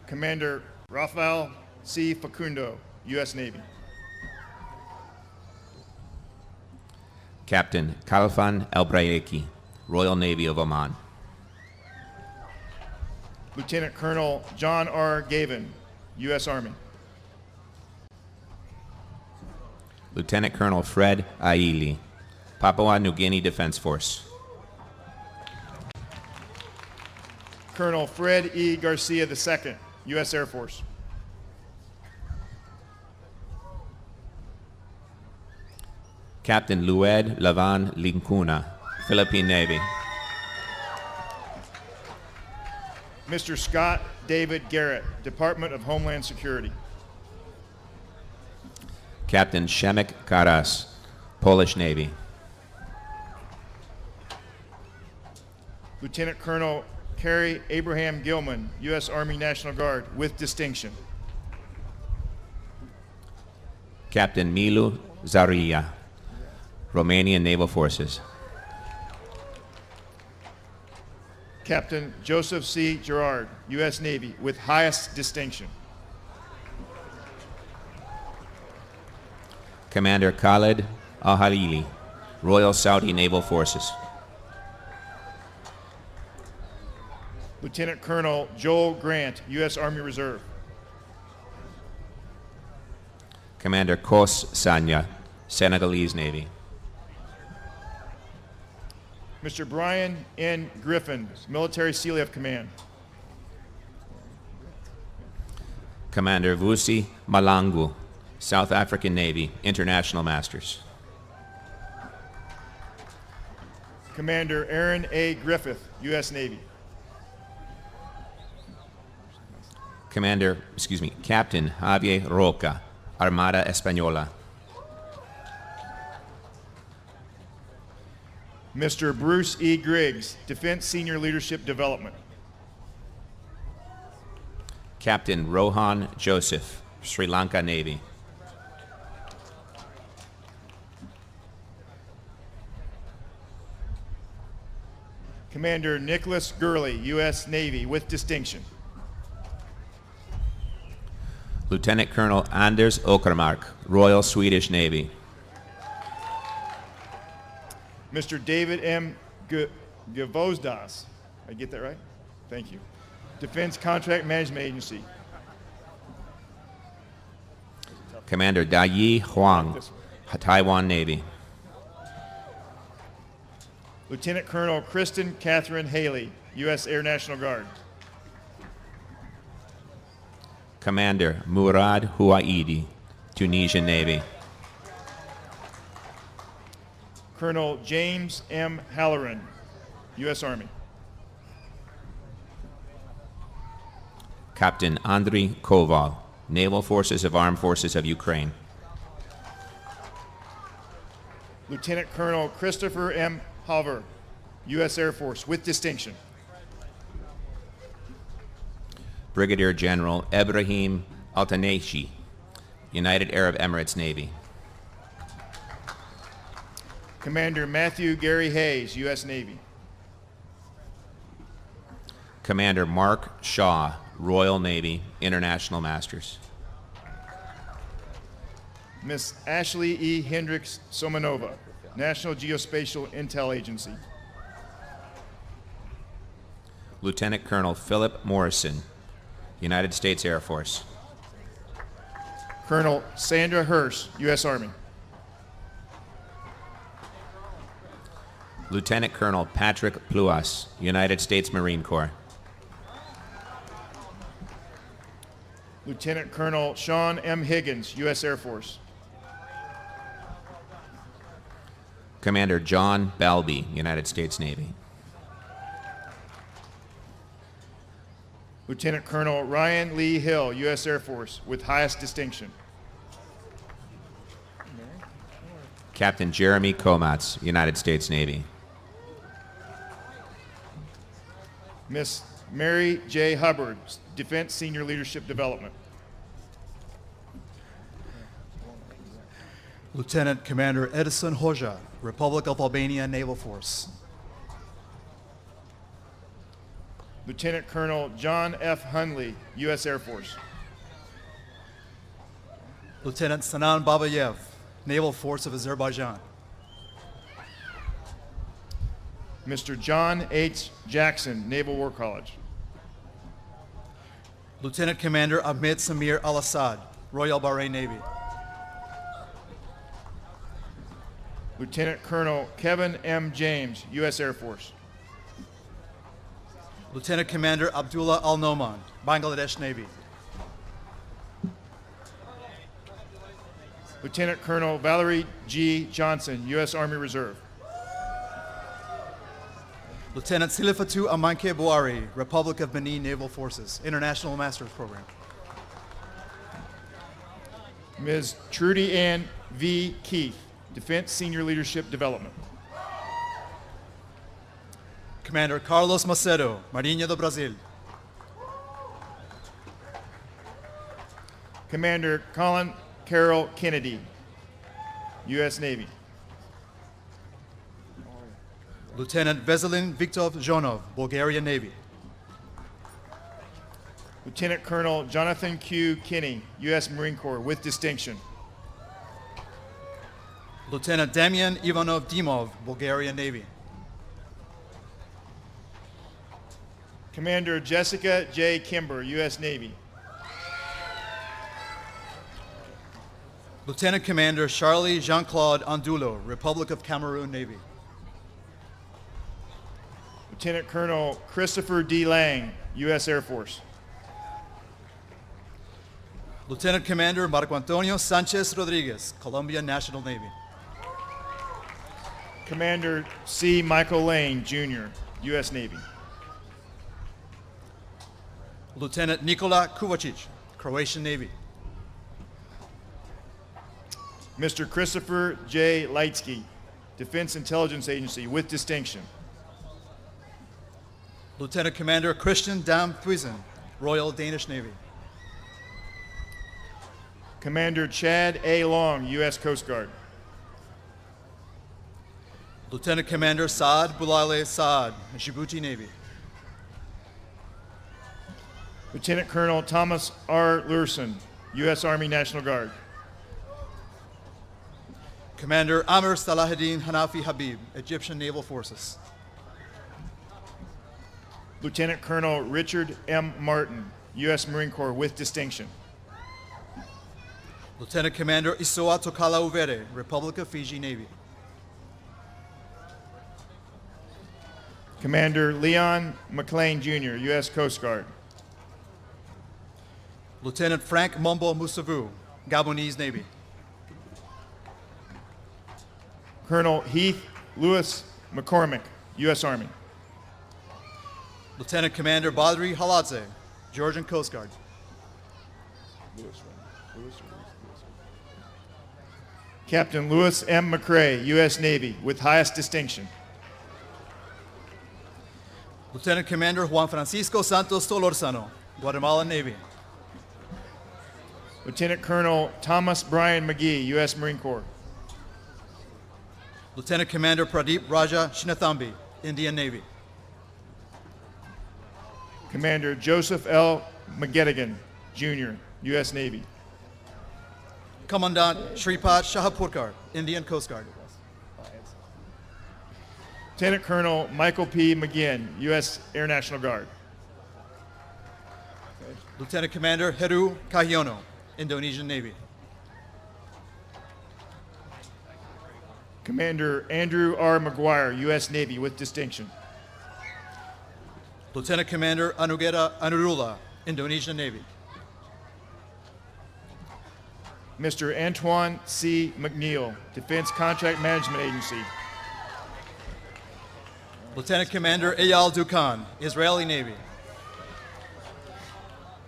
Commander Rafael C. Facundo, U.S. Navy. Captain Khalfan El-Brayeki, Royal Navy of Oman. Lieutenant Colonel John R. Gavin, U.S. Army. Lieutenant Colonel Fred Aili, Papua New Guinea Defense Force. Colonel Fred E. Garcia II, U.S. Air Force. Captain Lued Lavan Lincuna, Philippine Navy. Mr. Scott David Garrett, Department of Homeland Security. Captain Shemek Karas, Polish Navy. Lieutenant Colonel Kerry Abraham Gilman, U.S. Army National Guard, with distinction. Captain Milu Zaria, Romanian Naval Forces. Captain Joseph C. Gerard, U.S. Navy, with highest distinction. Commander Khaled Al-Halili, Royal Saudi Naval Forces. Lieutenant Colonel Joel Grant, U.S. Army Reserve. Commander Kos Sanya, Senegalese Navy. Mr. Brian N. Griffin, Military Sealift Command. Commander Vusi Malangu, South African Navy, International Masters. Commander Aaron A. Griffith, U.S. Navy. Captain Javier Roca, Armada Española. Mr. Bruce E. Griggs, Defense Senior Leadership Development. Captain Rohan Joseph, Sri Lanka Navy. Commander Nicholas Gurley, U.S. Navy, with distinction. Lieutenant Colonel Anders Åkermark, Royal Swedish Navy. Mr. David M. Gavozdas, I get that right? Thank you. Defense Contract Management Agency. Commander Da Yi Huang, Taiwan Navy. Lieutenant Colonel Kristen Catherine Haley, U.S. Air National Guard. Commander Murad Houaidi, Tunisian Navy. Colonel James M. Halloran, U.S. Army. Captain Andriy Koval, Naval Forces of Armed Forces of Ukraine. Lieutenant Colonel Christopher M. Hover, U.S. Air Force, with distinction. Brigadier General Ebrahim Altaneishi, United Arab Emirates Navy. Commander Matthew Gary Hayes, U.S. Navy. Commander Mark Shaw, Royal Navy, International Masters. Miss Ashley E. Hendricks Somanova, National Geospatial Intel Agency. Lieutenant Colonel Philip Morrison, United States Air Force. Colonel Sandra Hirsch, U.S. Army. Lieutenant Colonel Patrick Pluas, United States Marine Corps. Lieutenant Colonel Sean M. Higgins, U.S. Air Force. Commander John Balby, United States Navy. Lieutenant Colonel Ryan Lee Hill, U.S. Air Force, with highest distinction. Captain Jeremy Komatz, United States Navy. Miss Mary J. Hubbard, Defense Senior Leadership Development. Lieutenant Commander Edison Hoxha, Republic of Albania Naval Force. Lieutenant Colonel John F. Hunley, U.S. Air Force. Lieutenant Sanan Babayev, Naval Force of Azerbaijan. Mr. John H. Jackson, Naval War College. Lieutenant Commander Ahmed Samir Al-Assad, Royal Bahrain Navy. Lieutenant Colonel Kevin M. James, U.S. Air Force. Lieutenant Commander Abdullah Al-Noman, Bangladesh Navy. Lieutenant Colonel Valerie G. Johnson, U.S. Army Reserve. Lieutenant Silifatu Amanke Buari, Republic of Benin Naval Forces, International Masters Program. Ms. Trudy Ann V. Keith, Defense Senior Leadership Development. Commander Carlos Macedo, Marinha do Brasil. Commander Colin Carroll Kennedy, U.S. Navy. Lieutenant Veselin Viktor Zhonov, Bulgarian Navy. Lieutenant Colonel Jonathan Q. Kinney, U.S. Marine Corps, with distinction. Lieutenant Damian Ivanov Dimov, Bulgarian Navy. Commander Jessica J. Kimber, U.S. Navy. Lieutenant Commander Charlie Jean-Claude Andulo, Republic of Cameroon Navy. Lieutenant Colonel Christopher D. Lang, U.S. Air Force. Lieutenant Commander Marco Antonio Sanchez Rodriguez, Colombian National Navy. Commander C. Michael Lane, Jr., U.S. Navy. Lieutenant Nikola Kovacic, Croatian Navy. Mr. Christopher J. Leitsky, Defense Intelligence Agency, with distinction. Lieutenant Commander Christian Dam Thuisen, Royal Danish Navy. Commander Chad A. Long, U.S. Coast Guard. Lieutenant Commander Saad Boulale Saad, Djibouti Navy. Lieutenant Colonel Thomas R. Lurson, U.S. Army National Guard. Commander Amir Salahuddin Hanafi Habib, Egyptian Naval Forces. Lieutenant Colonel Richard M. Martin, U.S. Marine Corps, with distinction. Lieutenant Commander Isoa Tokala Uvere, Republic of Fiji Navy. Commander Leon McLean, Jr., U.S. Coast Guard. Lieutenant Frank Mumbo Musavu, Gabonese Navy. Colonel Heath Lewis McCormick, U.S. Army. Lieutenant Commander Badri Haladze, Georgian Coast Guard. Captain Louis M. McCrae, U.S. Navy, with highest distinction. Lieutenant Commander Juan Francisco Santos Tolorzano, Guatemalan Navy. Lieutenant Colonel Thomas Brian McGee, U.S. Marine Corps. Lieutenant Commander Pradeep Raja Shinathambi, Indian Navy. Commander Joseph L. McGettigan, Jr., U.S. Navy. Commandant Shripad Shahapurkar, Indian Coast Guard. Lieutenant Colonel Michael P. McGinn, U.S. Air National Guard. Lieutenant Commander Heru Kahiono, Indonesian Navy. Commander Andrew R. McGuire, U.S. Navy, with distinction. Lieutenant Commander Anugera Anurula, Indonesian Navy. Mr. Antoine C. McNeil, Defense Contract Management Agency. Lieutenant Commander Eyal Dukan, Israeli Navy.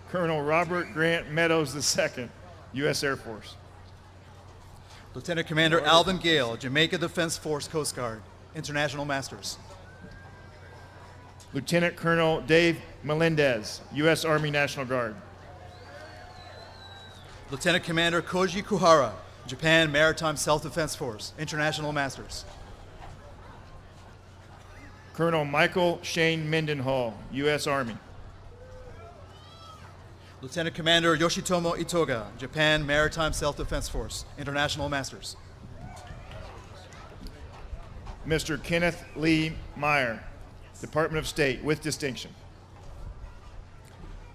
Colonel Robert Grant Meadows II, U.S. Air Force. Lieutenant Commander Alvin Gale, Jamaica Defense Force Coast Guard, International Masters. Lieutenant Colonel Dave Melendez, U.S. Army National Guard. Lieutenant Commander Koji Kuhara, Japan Maritime Self-Defense Force, International Masters. Colonel Michael Shane Mendenhall, U.S. Army. Lieutenant Commander Yoshitomo Itoga, Japan Maritime Self-Defense Force, International Masters. Mr. Kenneth Lee Meyer, Department of State, with distinction.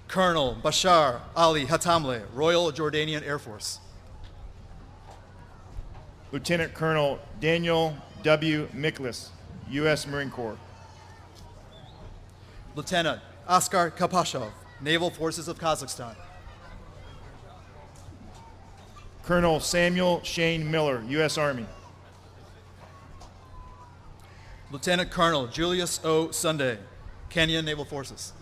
Colonel Bashar Ali Hatamle, Royal Jordanian Air Force. Lieutenant Colonel Daniel W. Miklas, U.S. Marine Corps. Lieutenant Askar Kapashov, Naval Forces of Kazakhstan. Colonel Samuel Shane Miller, U.S. Army. Lieutenant Colonel Julius O. Sunday, Kenyan Naval Forces.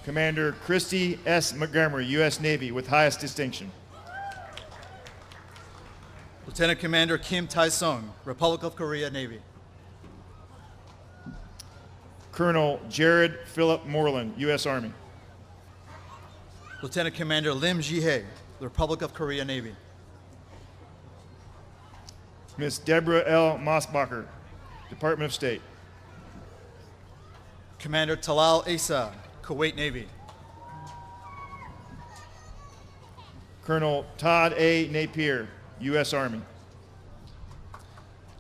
Commander Christy S. Montgomery, U.S. Navy, with highest distinction. Lieutenant Commander Kim Tai-sung, Republic of Korea Navy. Colonel Jared Philip Moreland, U.S. Army. Lieutenant Commander Lim Ji-hae, Republic of Korea Navy. Ms. Deborah L. Mossbacher, Department of State. Commander Talal Asa, Kuwait Navy. Colonel Todd A. Napier, U.S. Army.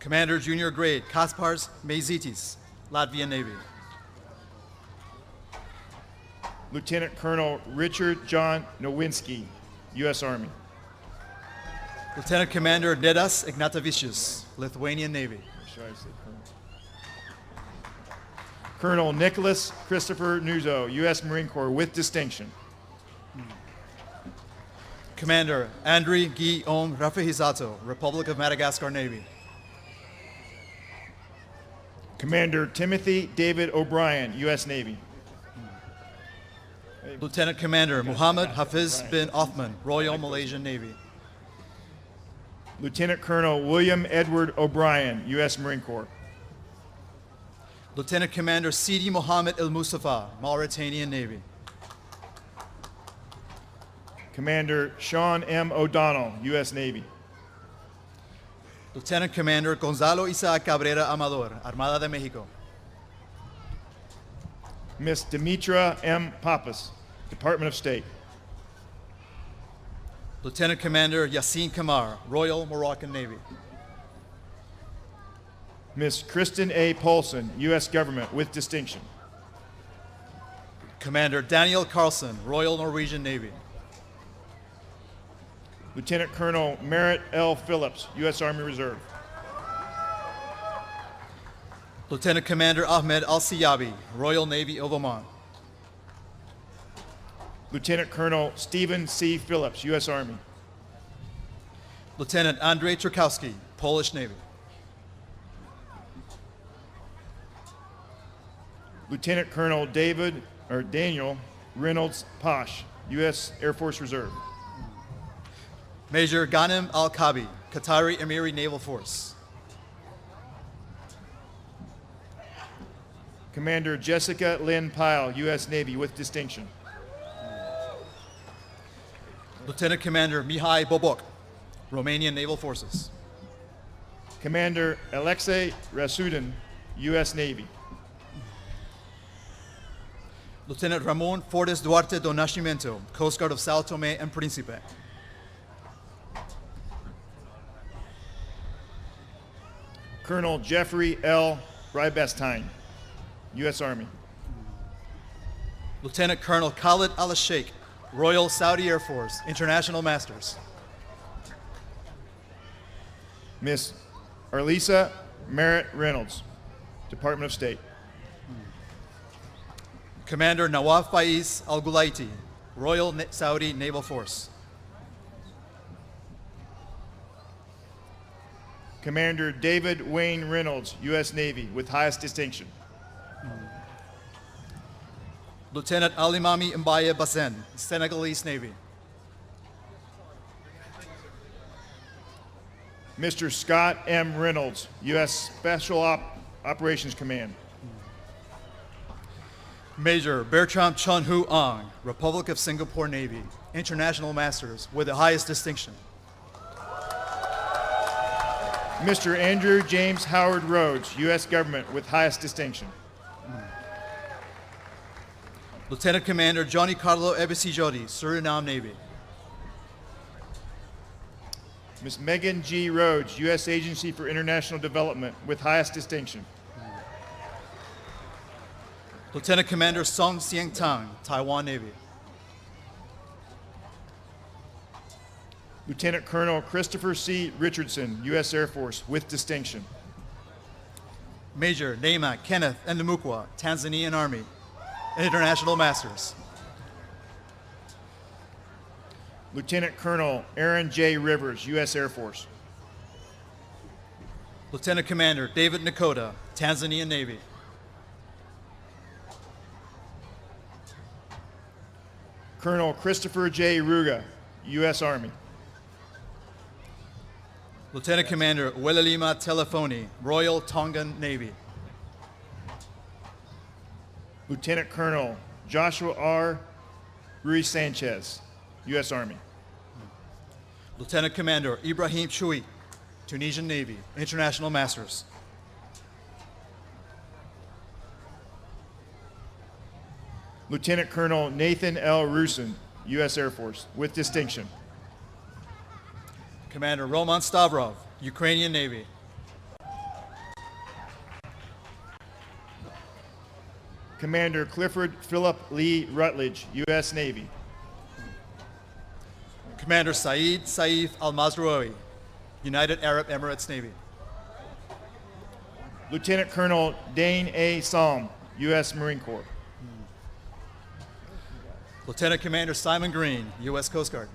Commander Junior Grade Kaspars Meizitis, Latvian Navy. Lieutenant Colonel Richard John Nowinski, U.S. Army. Lieutenant Commander Nedas Ignatavicius, Lithuanian Navy. Colonel Nicholas Christopher Nuzzo, U.S. Marine Corps, with distinction. Commander Andriy Guillaume Rafahizato, Republic of Madagascar Navy. Commander Timothy David O'Brien, U.S. Navy. Lieutenant Commander Muhammad Hafiz bin Othman, Royal Malaysian Navy. Lieutenant Colonel William Edward O'Brien, U.S. Marine Corps. Lieutenant Commander Sidi Mohammed El Mustafa, Mauritanian Navy. Commander Sean M. O'Donnell, U.S. Navy. Lieutenant Commander Gonzalo Isaac Cabrera Amador, Armada de Mexico. Miss Demetra M. Pappas, Department of State. Lieutenant Commander Yassin Kamar, Royal Moroccan Navy. Miss Kristen A. Paulson, U.S. Government, with distinction. Commander Daniel Carlson, Royal Norwegian Navy. Lieutenant Colonel Merritt L. Phillips, U.S. Army Reserve. Lieutenant Commander Ahmed Al-Siyabi, Royal Navy of Oman. Lieutenant Colonel Stephen C. Phillips, U.S. Army. Lieutenant Andrei Turkowski, Polish Navy. Lieutenant Colonel Daniel Reynolds Posh, U.S. Air Force Reserve. Major Ghanem Al-Kabi, Qatari Emiri Naval Force. Commander Jessica Lynn Pyle, U.S. Navy, with distinction. Lieutenant Commander Mihai Bobok, Romanian Naval Forces. Commander Alexei Rasudin, U.S. Navy. Lieutenant Ramon Fortes Duarte do Nascimento, Coast Guard of Sao Tome and Principe. Colonel Jeffrey L. Rybestine, U.S. Army. Lieutenant Colonel Khalid Al-Sheikh, Royal Saudi Air Force, International Masters. Miss Arlisa Merritt Reynolds, Department of State. Commander Nawaf Faiz Al-Gulaiti, Royal Saudi Naval Force. Commander David Wayne Reynolds, U.S. Navy, with highest distinction. Lieutenant Alimami Mbaye Bassen, Senegalese Navy. Mr. Scott M. Reynolds, U.S. Special Operations Command. Major Bertram Chun-Hu Ong, Republic of Singapore Navy, International Masters, with the highest distinction. Mr. Andrew James Howard Rhodes, U.S. Government, with highest distinction. Lieutenant Commander Johnny Carlo Ebisijodi, Suriname Navy. Miss Megan G. Rhodes, U.S. Agency for International Development, with highest distinction. Lieutenant Commander Song Sieng Tang, Taiwan Navy. Lieutenant Colonel Christopher C. Richardson, U.S. Air Force, with distinction. Major Neymar Kenneth Ndamukwa, Tanzanian Army, International Masters. Lieutenant Colonel Aaron J. Rivers, U.S. Air Force. Lieutenant Commander David Nakota, Tanzanian Navy. Colonel Christopher J. Ruga, U.S. Army. Lieutenant Commander Welelima Telefoni, Royal Tongan Navy. Lieutenant Colonel Joshua R. Ruiz Sanchez, U.S. Army. Lieutenant Commander Ibrahim Choui, Tunisian Navy, International Masters. Lieutenant Colonel Nathan L. Rusin, U.S. Air Force, with distinction. Commander Roman Stavrov, Ukrainian Navy. Commander Clifford Philip Lee Rutledge, U.S. Navy. Commander Saeed Saif Al-Mazroui, United Arab Emirates Navy. Lieutenant Colonel Dane A. Salm, U.S. Marine Corps. Lieutenant Commander Simon Green, U.S. Coast Guard.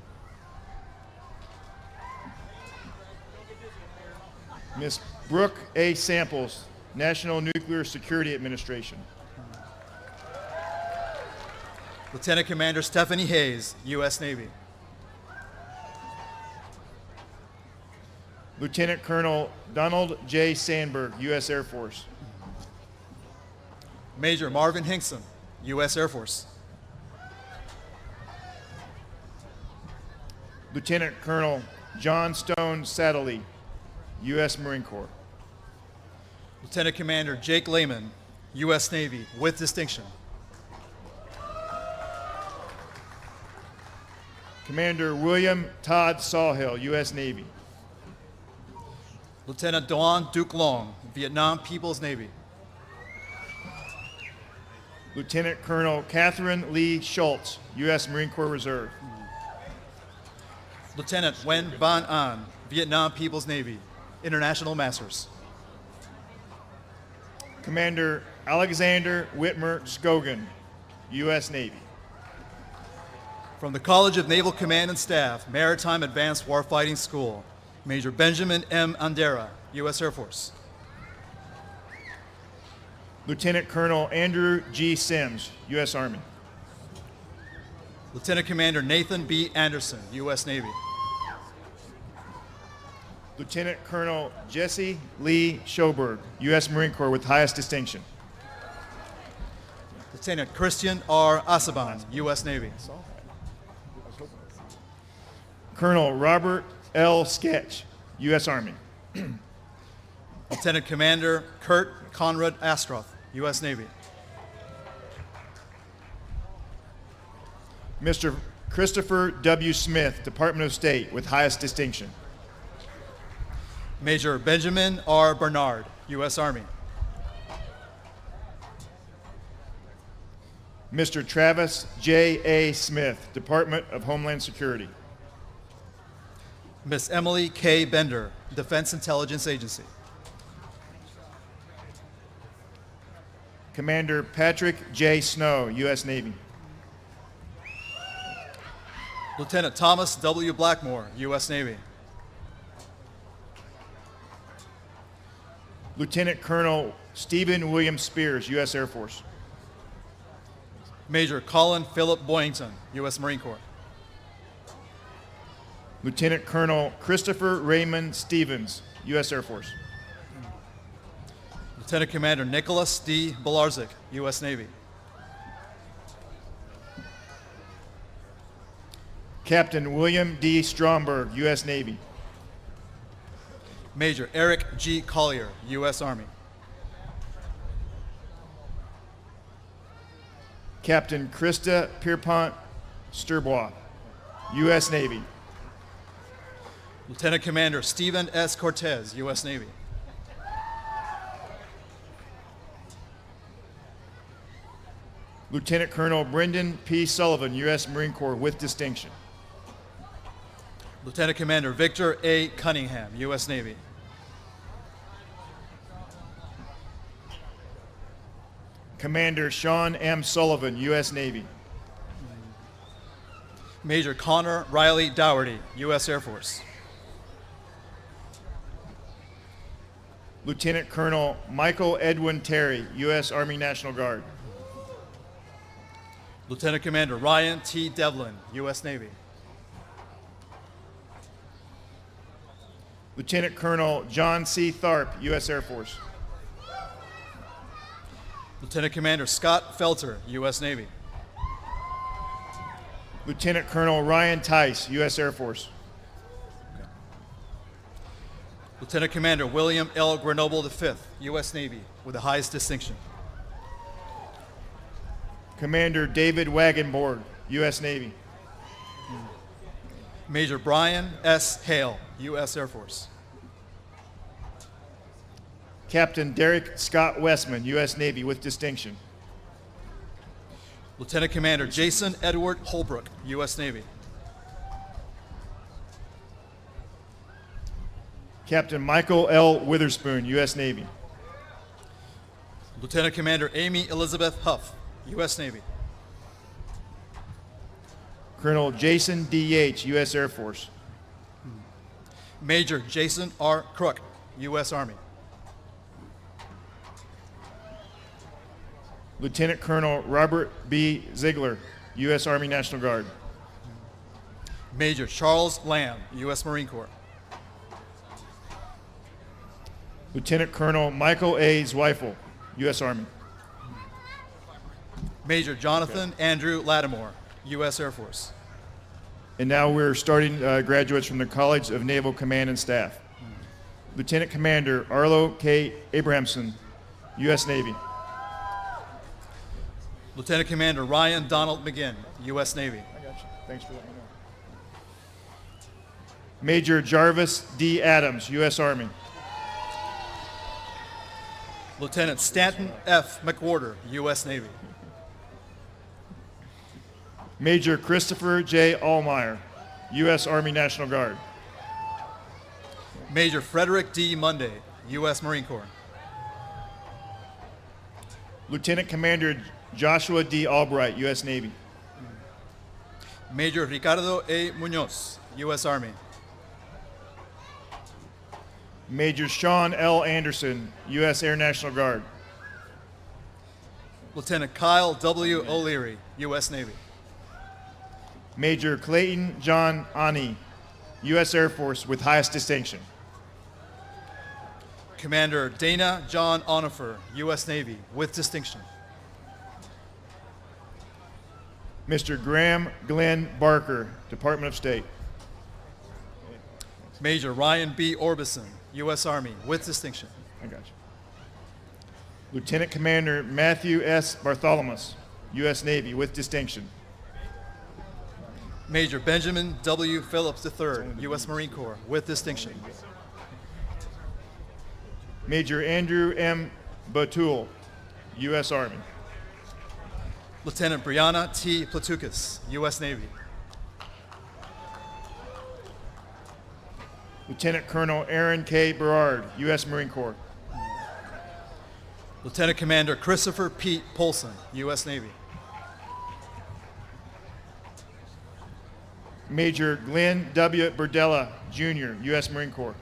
Miss Brooke A. Samples, National Nuclear Security Administration. Lieutenant Commander Stephanie Hayes, U.S. Navy. Lieutenant Colonel Donald J. Sandberg, U.S. Air Force. Major Marvin Hinkson, U.S. Air Force. Lieutenant Colonel John Stone Satterlee, U.S. Marine Corps. Lieutenant Commander Jake Lehman, U.S. Navy, with distinction. Commander William Todd Sawhill, U.S. Navy. Lieutenant Duan Duc Long, Vietnam People's Navy. Lieutenant Colonel Catherine Lee Schultz, U.S. Marine Corps Reserve. Lieutenant Wen Van An, Vietnam People's Navy, International Masters. Commander Alexander Whitmer Scogan, U.S. Navy. From the College of Naval Command and Staff, Maritime Advanced Warfighting School, Major Benjamin M. Andera, U.S. Air Force. Lieutenant Colonel Andrew G. Sims, U.S. Army. Lieutenant Commander Nathan B. Anderson, U.S. Navy. Lieutenant Colonel Jesse Lee Schoberg, U.S. Marine Corps with highest distinction. Lieutenant Christian R. Asaban, U.S. Navy. Colonel Robert L. Sketch, U.S. Army. Lieutenant Commander Kurt Conrad Astroff, U.S. Navy. Mr. Christopher W. Smith, Department of State with highest distinction. Major Benjamin R. Bernard, U.S. Army. Mr. Travis J. A. Smith, Department of Homeland Security. Miss Emily K. Bender, Defense Intelligence Agency. Commander Patrick J. Snow, U.S. Navy. Lieutenant Thomas W. Blackmore, U.S. Navy. Lieutenant Colonel Stephen William Spears, U.S. Air Force. Major Colin Philip Boyington, U.S. Marine Corps. Lieutenant Colonel Christopher Raymond Stevens, U.S. Air Force. Lieutenant Commander Nicholas D. Belarzik, U.S. Navy. Captain William D. Stromberg, U.S. Navy. Major Eric G. Collier, U.S. Army. Captain Krista Pierpont Sturbois, U.S. Navy. Lieutenant Commander Stephen S. Cortez, U.S. Navy. Lieutenant Colonel Brendan P. Sullivan, U.S. Marine Corps with distinction. Lieutenant Commander Victor A. Cunningham, U.S. Navy. Commander Sean M. Sullivan, U.S. Navy. Major Connor Riley Dougherty, U.S. Air Force. Lieutenant Colonel Michael Edwin Terry, U.S. Army National Guard. Lieutenant Commander Ryan T. Devlin, U.S. Navy. Lieutenant Colonel John C. Tharp, U.S. Air Force. Lieutenant Commander Scott Felter, U.S. Navy. Lieutenant Colonel Ryan Tice, U.S. Air Force. Lieutenant Commander William L. Grenoble V, U.S. Navy, with the highest distinction. Commander David Wagenborg, U.S. Navy. Major Brian S. Hale, U.S. Air Force. Captain Derek Scott Westman, U.S. Navy with distinction. Lieutenant Commander Jason Edward Holbrook, U.S. Navy. Captain Michael L. Witherspoon, U.S. Navy. Lieutenant Commander Amy Elizabeth Huff, U.S. Navy. Colonel Jason D. Yates, U.S. Air Force. Major Jason R. Crook, U.S. Army. Lieutenant Colonel Robert B. Ziegler, U.S. Army National Guard. Major Charles Lamb, U.S. Marine Corps. Lieutenant Colonel Michael A. Zweifel, U.S. Army. Major Jonathan Andrew Lattimore, U.S. Air Force. And now we're starting graduates from the College of Naval Command and Staff. Lieutenant Commander Arlo K. Abrahamson, U.S. Navy. Lieutenant Commander Ryan Donald McGinn, U.S. Navy. I got you. Thanks for letting me know. Major Jarvis D. Adams, U.S. Army. Lieutenant Stanton F. McWhorter, U.S. Navy. Major Christopher J. Allmeyer, U.S. Army National Guard. Major Frederick D. Monday, U.S. Marine Corps. Lieutenant Commander Joshua D. Albright, U.S. Navy. Major Ricardo A. Munoz, U.S. Army. Major Sean L. Anderson, U.S. Air National Guard. Lieutenant Kyle W. O'Leary, U.S. Navy. Major Clayton John Ani, U.S. Air Force with highest distinction. Commander Dana John Onifer, U.S. Navy, with distinction. Mr. Graham Glenn Barker, Department of State. Major Ryan B. Orbison, U.S. Army, with distinction. I got you. Lieutenant Commander Matthew S. Bartholomew, U.S. Navy, with distinction. Major Benjamin W. Phillips III, U.S. Marine Corps, with distinction. Major Andrew M. Batul, U.S. Army. Lieutenant Brianna T. Platukis, U.S. Navy. Lieutenant Colonel Aaron K. Berard, U.S. Marine Corps. Lieutenant Commander Christopher Pete Polson, U.S. Navy. Major Glenn W. Burdella, Jr., U.S. Marine Corps.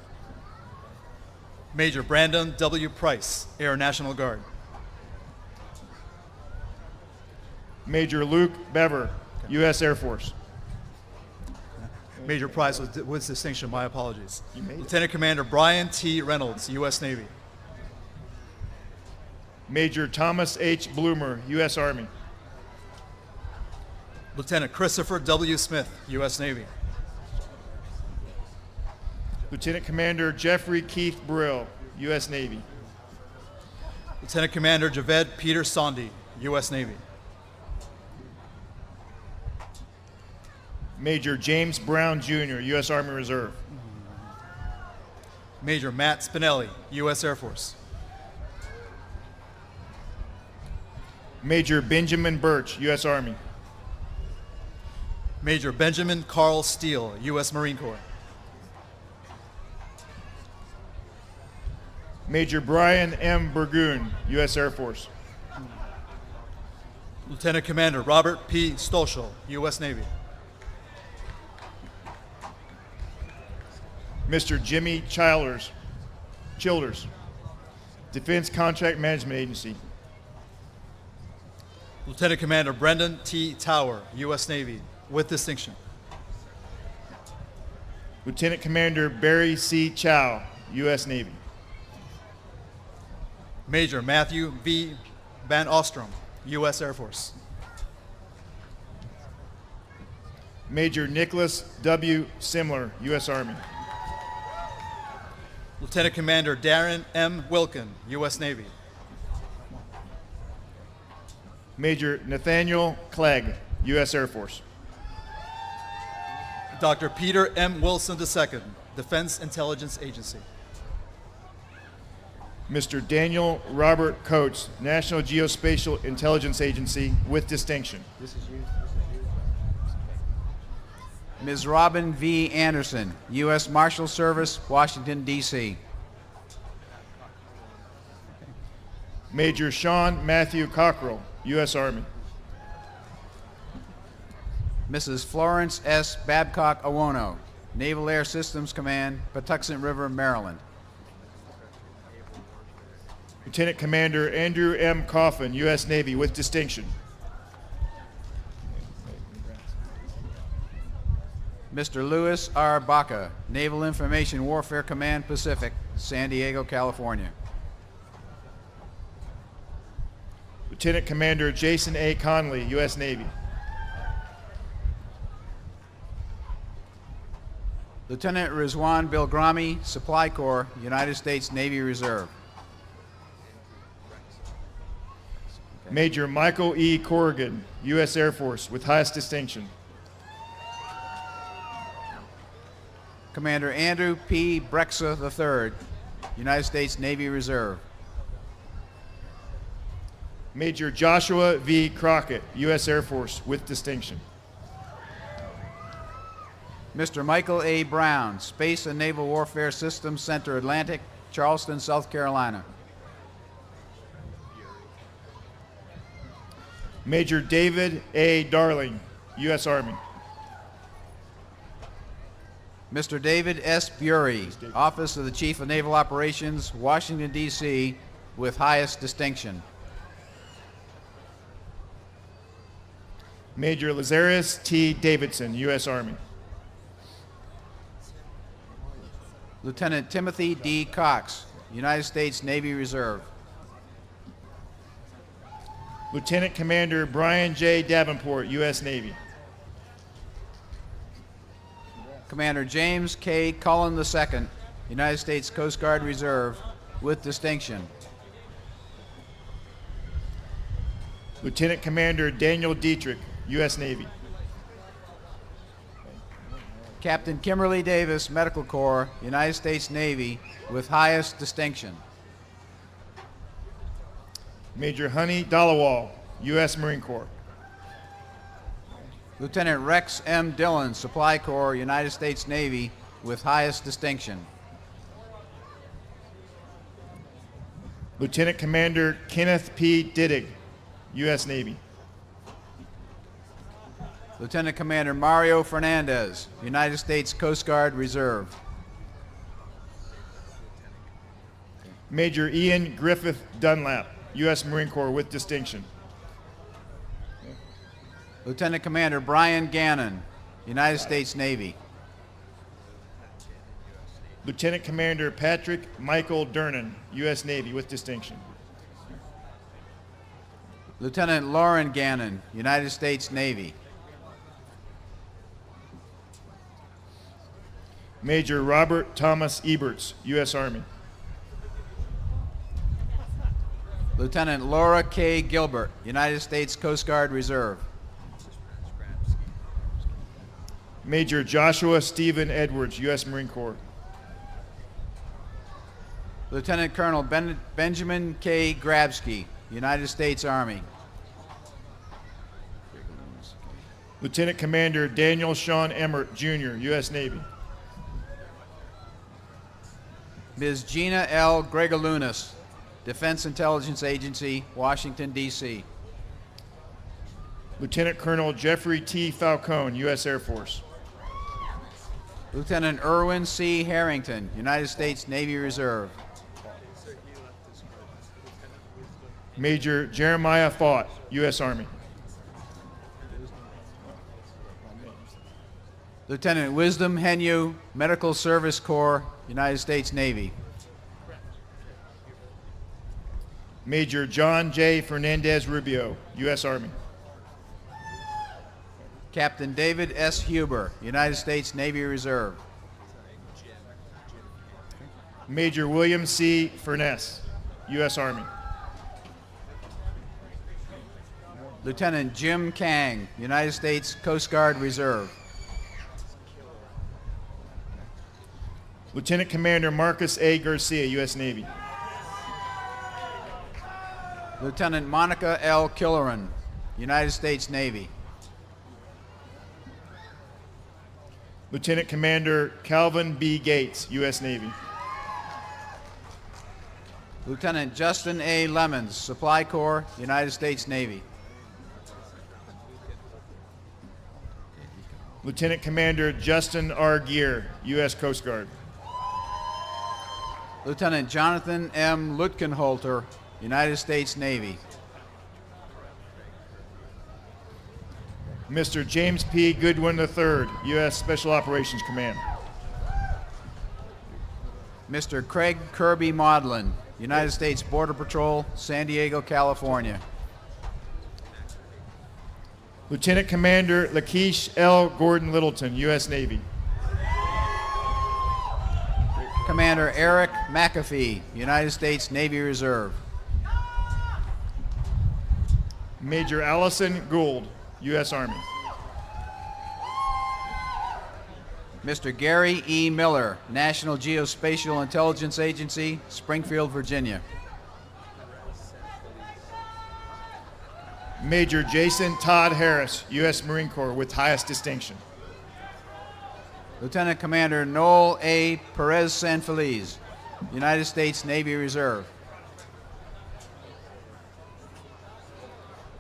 Major Brandon W. Price, Air National Guard. Major Luke Bever, U.S. Air Force. Major Price with distinction, my apologies. Lieutenant Commander Brian T. Reynolds, U.S. Navy. Major Thomas H. Bloomer, U.S. Army. Lieutenant Christopher W. Smith, U.S. Navy. Lieutenant Commander Jeffrey Keith Brill, U.S. Navy. Lieutenant Commander Javed Peter Sondi, U.S. Navy. Major James Brown, Jr., U.S. Army Reserve. Major Matt Spinelli, U.S. Air Force. Major Benjamin Birch, U.S. Army. Major Benjamin Carl Steele, U.S. Marine Corps. Major Brian M. Burgoon, U.S. Air Force. Lieutenant Commander Robert P. Stoschel, U.S. Navy. Mr. Jimmy Childers, Defense Contract Management Agency. Lieutenant Commander Brendan T. Tower, U.S. Navy, with distinction. Lieutenant Commander Barry C. Chow, U.S. Navy. Major Matthew V. Van Ostrom, U.S. Air Force. Major Nicholas W. Simler, U.S. Army. Lieutenant Commander Darren M. Wilkin, U.S. Navy. Major Nathaniel Clegg, U.S. Air Force. Dr. Peter M. Wilson II, Defense Intelligence Agency. Mr. Daniel Robert Coates, National Geospatial Intelligence Agency, with distinction. Ms. Robin V. Anderson, U.S. Marshal Service, Washington, D.C. Major Sean Matthew Cockrell, U.S. Army. Mrs. Florence S. Babcock Awono, Naval Air Systems Command, Patuxent River, Maryland. Lieutenant Commander Andrew M. Coffin, U.S. Navy, with distinction. Mr. Louis R. Baca, Naval Information Warfare Command, Pacific, San Diego, California. Lieutenant Commander Jason A. Conley, U.S. Navy. Lieutenant Rizwan Bilgrami, Supply Corps, United States Navy Reserve. Major Michael E. Corrigan, U.S. Air Force, with highest distinction. Commander Andrew P. Brexa III, United States Navy Reserve. Major Joshua V. Crockett, U.S. Air Force, with distinction. Mr. Michael A. Brown, Space and Naval Warfare Systems Center, Atlantic, Charleston, South Carolina. Major David A. Darling, U.S. Army. Mr. David S. Bury, Office of the Chief of Naval Operations, Washington, D.C., with highest distinction. Major Lazarus T. Davidson, U.S. Army. Lieutenant Timothy D. Cox, United States Navy Reserve. Lieutenant Commander Brian J. Davenport, U.S. Navy. Commander James K. Cullen II, United States Coast Guard Reserve, with distinction. Lieutenant Commander Daniel Dietrich, U.S. Navy. Captain Kimberly Davis, Medical Corps, United States Navy, with highest distinction. Major Honey Dalawal, U.S. Marine Corps. Lieutenant Rex M. Dillon, Supply Corps, United States Navy, with highest distinction. Lieutenant Commander Kenneth P. Diddig, U.S. Navy. Lieutenant Commander Mario Fernandez, United States Coast Guard Reserve. Major Ian Griffith Dunlap, U.S. Marine Corps, with distinction. Lieutenant Commander Brian Gannon, United States Navy. Lieutenant Commander Patrick Michael Dernan, U.S. Navy, with distinction. Lieutenant Lauren Gannon, United States Navy. Major Robert Thomas Eberts, U.S. Army. Lieutenant Laura K. Gilbert, United States Coast Guard Reserve. Major Joshua Stephen Edwards, U.S. Marine Corps. Lieutenant Colonel Benjamin K. Grabsky, United States Army. Lieutenant Commander Daniel Sean Emmert, Jr., U.S. Navy. Ms. Gina L. Gregalunas, Defense Intelligence Agency, Washington, D.C. Lieutenant Colonel Jeffrey T. Falcone, U.S. Air Force. Lieutenant Irwin C. Harrington, United States Navy Reserve. Major Jeremiah Faught, U.S. Army. Lieutenant Wisdom Henyu, Medical Service Corps, United States Navy. Major John J. Fernandez Rubio, U.S. Army. Captain David S. Huber, United States Navy Reserve. Major William C. Furness, U.S. Army. Lieutenant Jim Kang, United States Coast Guard Reserve. Lieutenant Commander Marcus A. Garcia, U.S. Navy. Lieutenant Monica L. Killeran, United States Navy. Lieutenant Commander Calvin B. Gates, U.S. Navy. Lieutenant Justin A. Lemons, Supply Corps, United States Navy. Lieutenant Commander Justin R. Gear, U.S. Coast Guard. Lieutenant Jonathan M. Lutkenholter, United States Navy. Mr. James P. Goodwin III, U.S. Special Operations Command. Mr. Craig Kirby Maudlin, United States Border Patrol, San Diego, California. Lieutenant Commander Lakeith L. Gordon Littleton, U.S. Navy. Commander Eric McAfee, United States Navy Reserve. Major Allison Gould, U.S. Army. Mr. Gary E. Miller, National Geospatial Intelligence Agency, Springfield, Virginia. Major Jason Todd Harris, U.S. Marine Corps, with highest distinction. Lieutenant Commander Noel A. Perez Sanfeliz, United States Navy Reserve.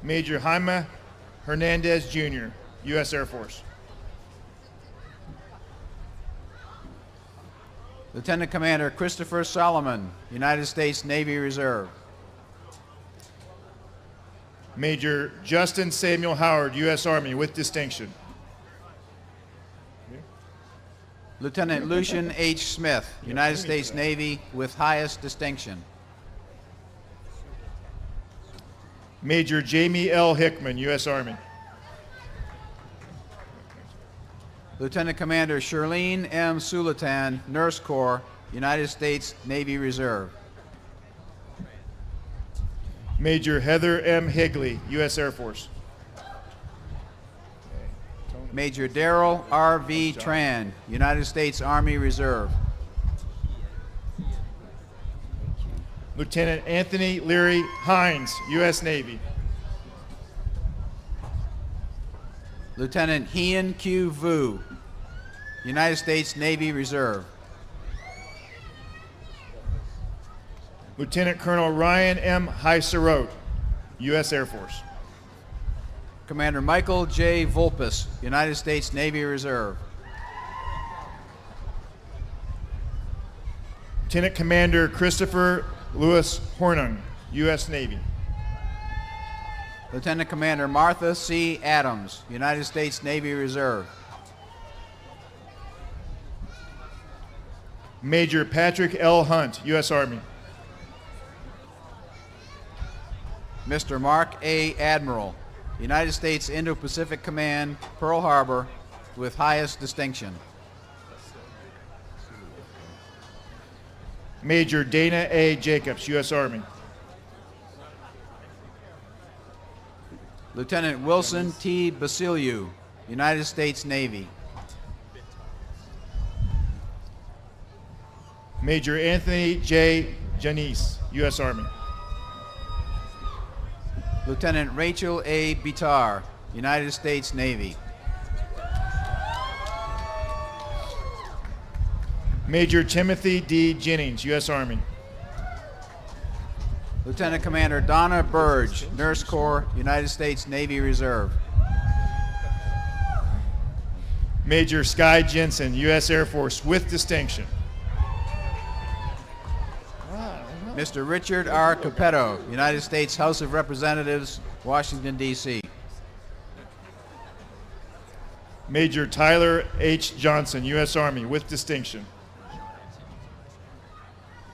Major Jaime Hernandez, Jr., U.S. Air Force. Lieutenant Commander Christopher Solomon, United States Navy Reserve. Major Justin Samuel Howard, U.S. Army, with distinction. Lieutenant Lucian H. Smith, United States Navy, with highest distinction. Major Jamie L. Hickman, U.S. Army. Lieutenant Commander Shirlene M. Sulatan, Nurse Corps, United States Navy Reserve. Major Heather M. Higley, U.S. Air Force. Major Darrell R.V. Tran, United States Army Reserve. Lieutenant Anthony Leary Hines, U.S. Navy. Lieutenant Hien Q. Vu, United States Navy Reserve. Lieutenant Colonel Ryan M. Heiserot, U.S. Air Force. Commander Michael J. Vulpes, United States Navy Reserve. Lieutenant Commander Christopher Lewis Hornung, U.S. Navy. Lieutenant Commander Martha C. Adams, United States Navy Reserve. Major Patrick L. Hunt, U.S. Army. Mr. Mark A. Admiral, United States Indo-Pacific Command, Pearl Harbor, with highest distinction. Major Dana A. Jacobs, U.S. Army. Lieutenant Wilson T. Basiliou, United States Navy. Major Anthony J. Janice, U.S. Army. Lieutenant Rachel A. Bitar, United States Navy. Major Timothy D. Jennings, U.S. Army. Lieutenant Commander Donna Burge, Nurse Corps, United States Navy Reserve. Major Sky Jensen, U.S. Air Force, with distinction. Mr. Richard R. Capetto, United States House of Representatives, Washington, D.C. Major Tyler H. Johnson, U.S. Army, with distinction.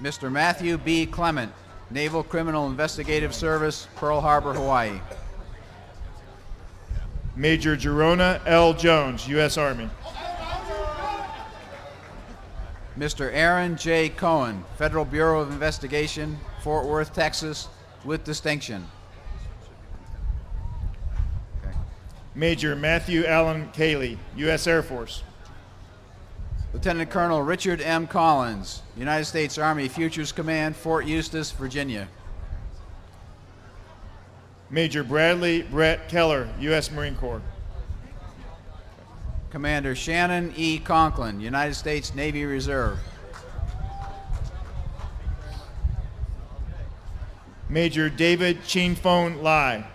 Mr. Matthew B. Clement, Naval Criminal Investigative Service, Pearl Harbor, Hawaii. Major Jerona L. Jones, U.S. Army. Mr. Aaron J. Cohen, Federal Bureau of Investigation, Fort Worth, Texas, with distinction. Okay. Major Matthew Allen Cayley, U.S. Air Force. Lieutenant Colonel Richard M. Collins, United States Army Futures Command, Fort Eustis, Virginia. Major Bradley Brett Keller, U.S. Marine Corps. Commander Shannon E. Conklin, United States Navy Reserve. Major David Chinfone Lai,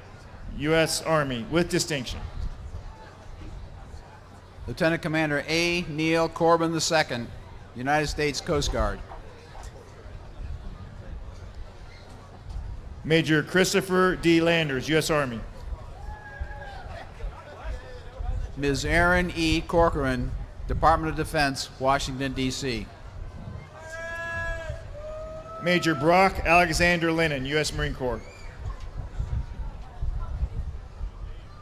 U.S. Army, with distinction. Lieutenant Commander A. Neil Corbin II, United States Coast Guard. Major Christopher D. Landers, U.S. Army. Ms. Erin E. Corcoran, Department of Defense, Washington, D.C. Major Brock Alexander Lennon, U.S. Marine Corps.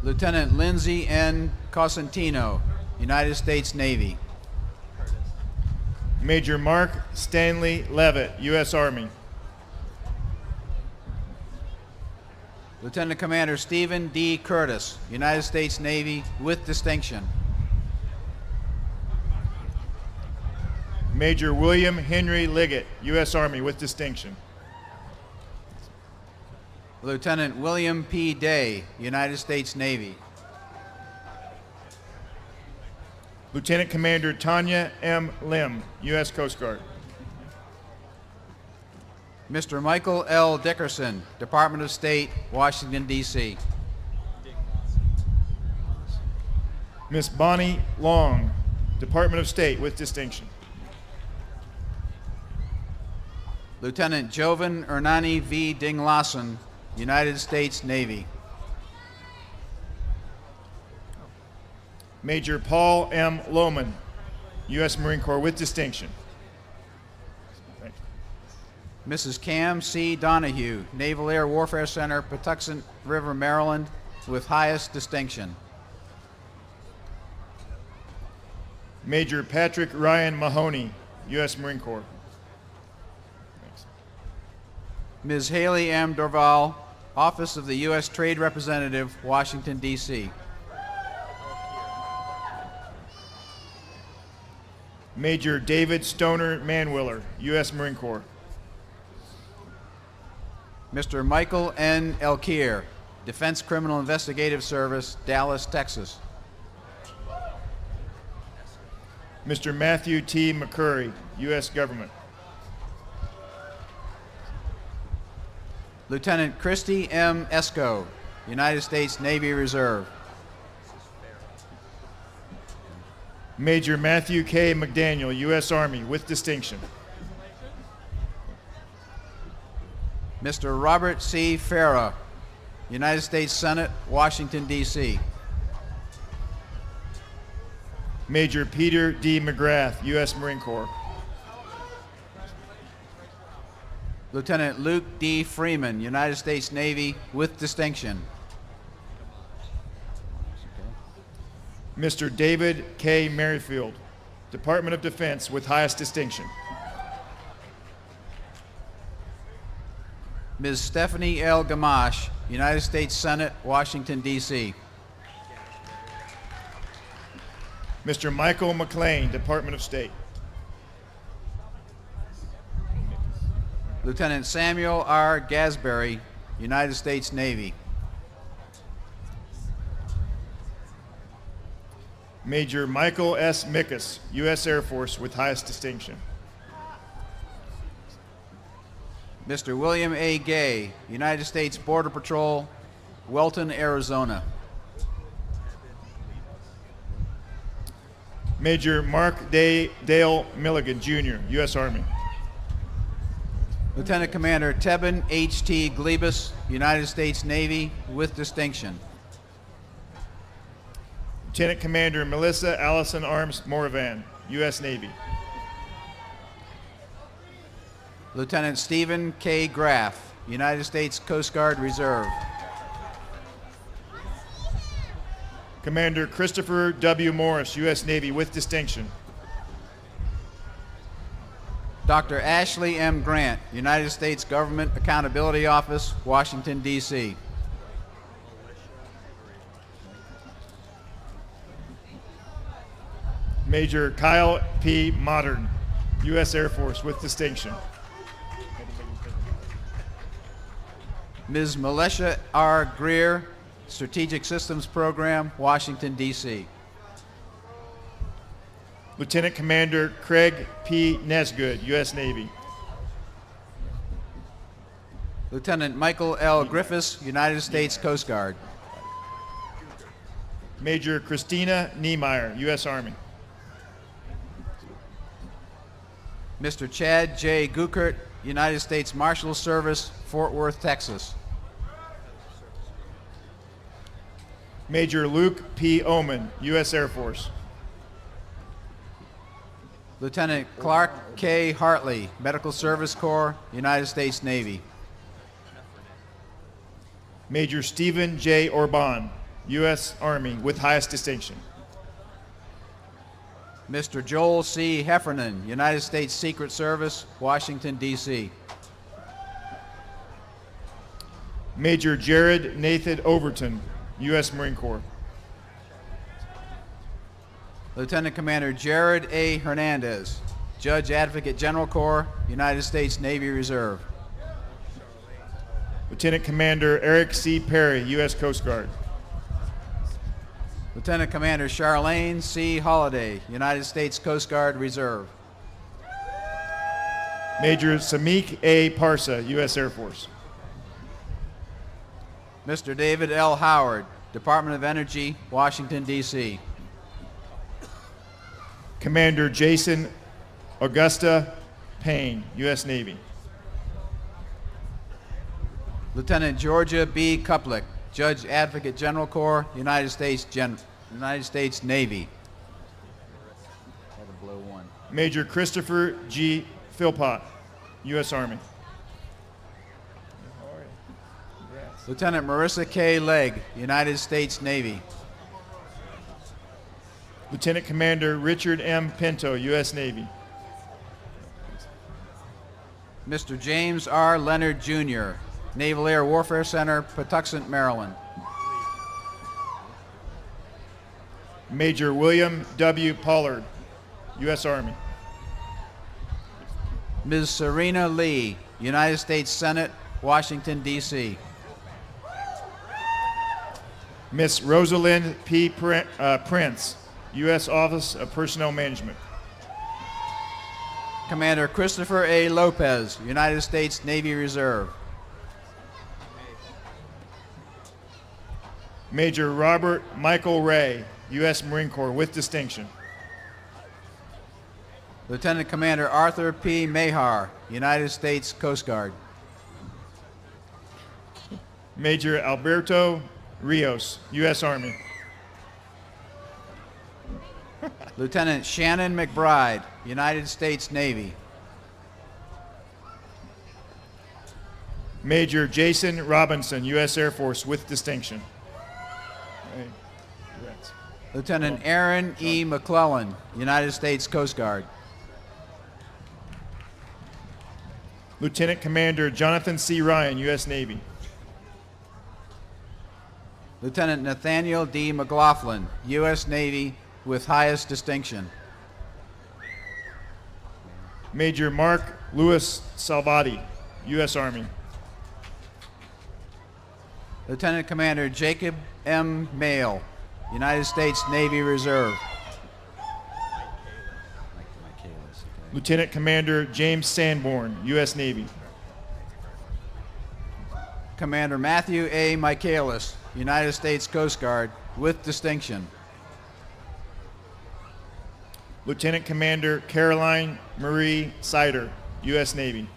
Lieutenant Lindsay N. Cosentino, United States Navy. Major Mark Stanley Levitt, U.S. Army. Lieutenant Commander Stephen D. Curtis, United States Navy, with distinction. Major William Henry Liggett, U.S. Army, with distinction. Lieutenant William P. Day, United States Navy. Lieutenant Commander Tanya M. Lim, U.S. Coast Guard. Mr. Michael L. Dickerson, Department of State, Washington, D.C. Miss Bonnie Long, Department of State, with distinction. Lieutenant Jovan Ernani V. Dinglassen, United States Navy. Major Paul M. Lohman, U.S. Marine Corps, with distinction. Mrs. Cam C. Donahue, Naval Air Warfare Center, Patuxent River, Maryland, with highest distinction. Major Patrick Ryan Mahoney, U.S. Marine Corps. Ms. Haley M. Dorval, Office of the U.S. Trade Representative, Washington, D.C. Major David Stoner Manwiller, U.S. Marine Corps. Mr. Michael N. Elkier, Defense Criminal Investigative Service, Dallas, Texas. Mr. Matthew T. McCurry, U.S. Government. Lieutenant Christy M. Esco, United States Navy Reserve. Major Matthew K. McDaniel, U.S. Army, with distinction. Mr. Robert C. Farah, United States Senate, Washington, D.C. Major Peter D. McGrath, U.S. Marine Corps. Lieutenant Luke D. Freeman, United States Navy, with distinction. Mr. David K. Merrifield, Department of Defense, with highest distinction. Ms. Stephanie L. Gamache, United States Senate, Washington, D.C. Mr. Michael McLean, Department of State. Lieutenant Samuel R. Gasberry, United States Navy. Major Michael S. Mickus, U.S. Air Force, with highest distinction. Mr. William A. Gay, United States Border Patrol, Welton, Arizona. Major Mark Dale Milligan, Jr., U.S. Army. Lieutenant Commander Tebin H.T. Glebus, United States Navy, with distinction. Lieutenant Commander Melissa Allison Arms Moravan, U.S. Navy. Lieutenant Stephen K. Graff, United States Coast Guard Reserve. Commander Christopher W. Morris, U.S. Navy, with distinction. Dr. Ashley M. Grant, United States Government Accountability Office, Washington, D.C. Major Kyle P. Modern, U.S. Air Force, with distinction. Ms. Melissa R. Greer, Strategic Systems Program, Washington, D.C. Lieutenant Commander Craig P. Nesgood, U.S. Navy. Lieutenant Michael L. Griffiths, United States Coast Guard. Major Christina Niemeyer, U.S. Army. Mr. Chad J. Gukert, United States Marshal Service, Fort Worth, Texas. Major Luke P. Oman, U.S. Air Force. Lieutenant Clark K. Hartley, Medical Service Corps, United States Navy. Major Stephen J. Orban, U.S. Army, with highest distinction. Mr. Joel C. Heffernan, United States Secret Service, Washington, D.C. Major Jared Nathan Overton, U.S. Marine Corps. Lieutenant Commander Jared A. Hernandez, Judge Advocate General Corps, United States Navy Reserve. Lieutenant Commander Eric C. Perry, U.S. Coast Guard. Lieutenant Commander Charlene C. Holliday, United States Coast Guard Reserve. Major Samik A. Parsa, U.S. Air Force. Mr. David L. Howard, Department of Energy, Washington, D.C. Commander Jason Augusta Payne, U.S. Navy. Lieutenant Georgia B. Kuplick, Judge Advocate General Corps, United States Navy. Major Christopher G. Philpott, U.S. Army. Lieutenant Marissa K. Legg, United States Navy. Lieutenant Commander Richard M. Pinto, U.S. Navy. Mr. James R. Leonard, Jr., Naval Air Warfare Center, Patuxent, Maryland. Major William W. Pollard, U.S. Army. Ms. Serena Lee, United States Senate, Washington, D.C. Miss Rosalind P. Prince, U.S. Office of Personnel Management. Commander Christopher A. Lopez, United States Navy Reserve. Major Robert Michael Ray, U.S. Marine Corps, with distinction. Lieutenant Commander Arthur P. Mahar, United States Coast Guard. Major Alberto Rios, U.S. Army. Lieutenant Shannon McBride, United States Navy. Major Jason Robinson, U.S. Air Force, with distinction. Lieutenant Aaron E. McClellan, United States Coast Guard. Lieutenant Commander Jonathan C. Ryan, U.S. Navy. Lieutenant Nathaniel D. McLaughlin, U.S. Navy, with highest distinction. Major Mark Louis Salvati, U.S. Army. Lieutenant Commander Jacob M. Mayle, United States Navy Reserve. Lieutenant Commander James Sanborn, U.S. Navy. Commander Matthew A. Michaelis, United States Coast Guard, with distinction. Lieutenant Commander Caroline Marie Sider, U.S. Navy.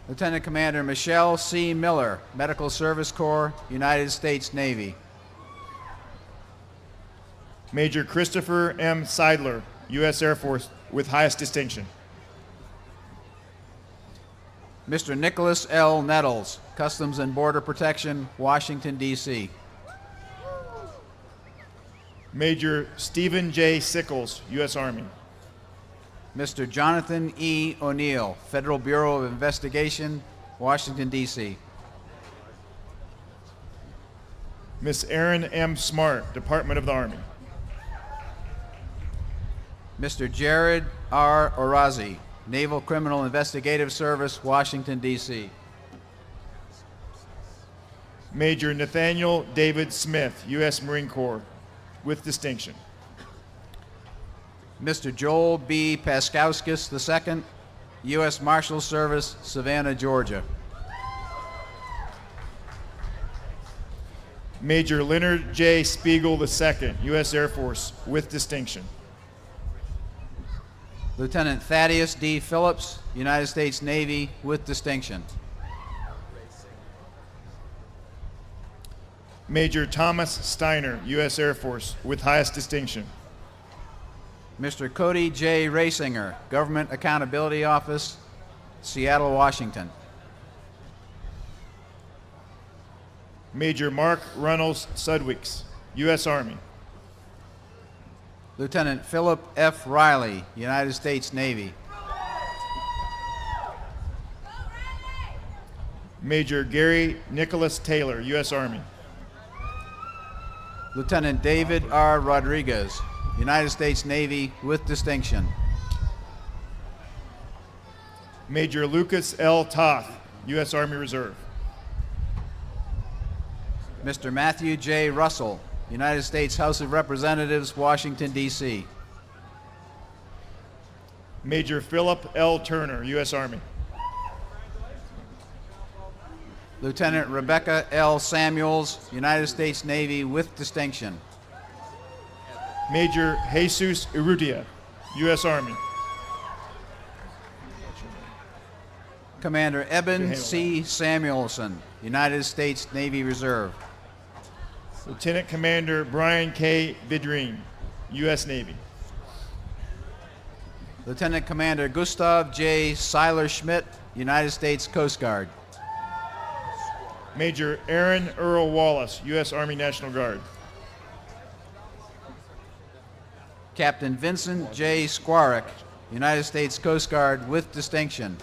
Lieutenant Commander Michelle C. Miller, Medical Service Corps, United States Navy. Major Christopher M. Seidler, U.S. Air Force, with highest distinction. Mr. Nicholas L. Nettles, Customs and Border Protection, Washington, D.C. Major Stephen J. Sickles, U.S. Army. Mr. Jonathan E. O'Neill, Federal Bureau of Investigation, Washington, D.C. Miss Erin M. Smart, Department of the Army. Mr. Jared R. Orazi, Naval Criminal Investigative Service, Washington, D.C. Major Nathaniel David Smith, U.S. Marine Corps, with distinction. Mr. Joel B. Paskowskis II, U.S. Marshal Service, Savannah, Georgia. Major Leonard J. Spiegel II, U.S. Air Force, with distinction. Lieutenant Thaddeus D. Phillips, United States Navy, with distinction. Major Thomas Steiner, U.S. Air Force, with highest distinction. Mr. Cody J. Raysinger, Government Accountability Office, Seattle, Washington. Major Mark Runnels Sudweeks, U.S. Army. Lieutenant Philip F. Riley, United States Navy. Major Gary Nicholas Taylor, U.S. Army. Lieutenant David R. Rodriguez, United States Navy, with distinction. Major Lucas L. Toth, U.S. Army Reserve. Mr. Matthew J. Russell, United States House of Representatives, Washington, D.C. Major Philip L. Turner, U.S. Army. Lieutenant Rebecca L. Samuels, United States Navy, with distinction. Major Jesus Urrutia, U.S. Army. Commander Eben C. Samuelson, United States Navy Reserve. Lieutenant Commander Brian K. Vidrine, U.S. Navy. Lieutenant Commander Gustav J. Seiler Schmidt, United States Coast Guard. Major Aaron Earl Wallace, U.S. Army National Guard. Captain Vincent J. Squarick, United States Coast Guard, with distinction.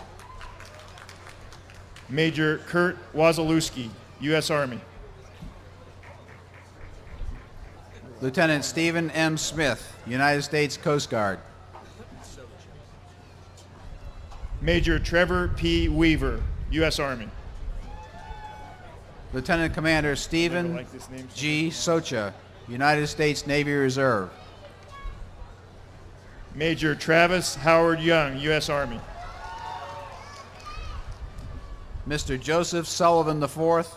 Major Kurt Wazalewski, U.S. Army. Lieutenant Stephen M. Smith, United States Coast Guard. Major Trevor P. Weaver, U.S. Army. Lieutenant Commander Stephen G. Socha, United States Navy Reserve. Major Travis Howard Young, U.S. Army. Mr. Joseph Sullivan IV,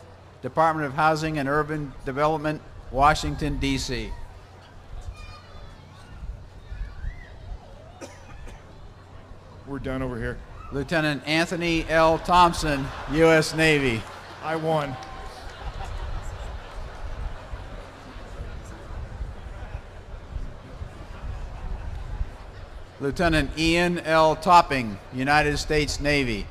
Department of Housing and Urban Development, Washington, D.C. We're done over here. Lieutenant Anthony L. Thompson, U.S. Navy. I won. Lieutenant Ian L. Topping, United States Navy.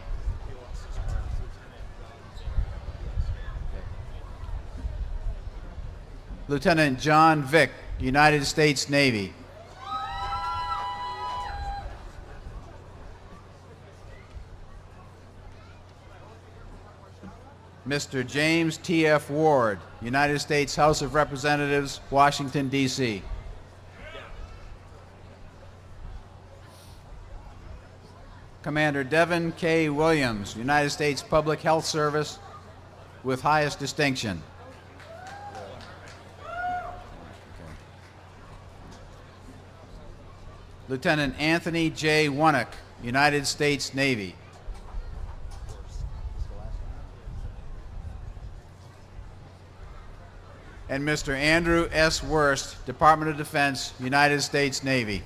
Lieutenant John Vick, United States Navy. Mr. James T.F. Ward, United States House of Representatives, Washington, D.C. Commander Devin K. Williams, United States Public Health Service, with highest distinction. Lieutenant Anthony J. Wunnick, United States Navy. And Mr. Andrew S. Wurst, Department of Defense, United States Navy.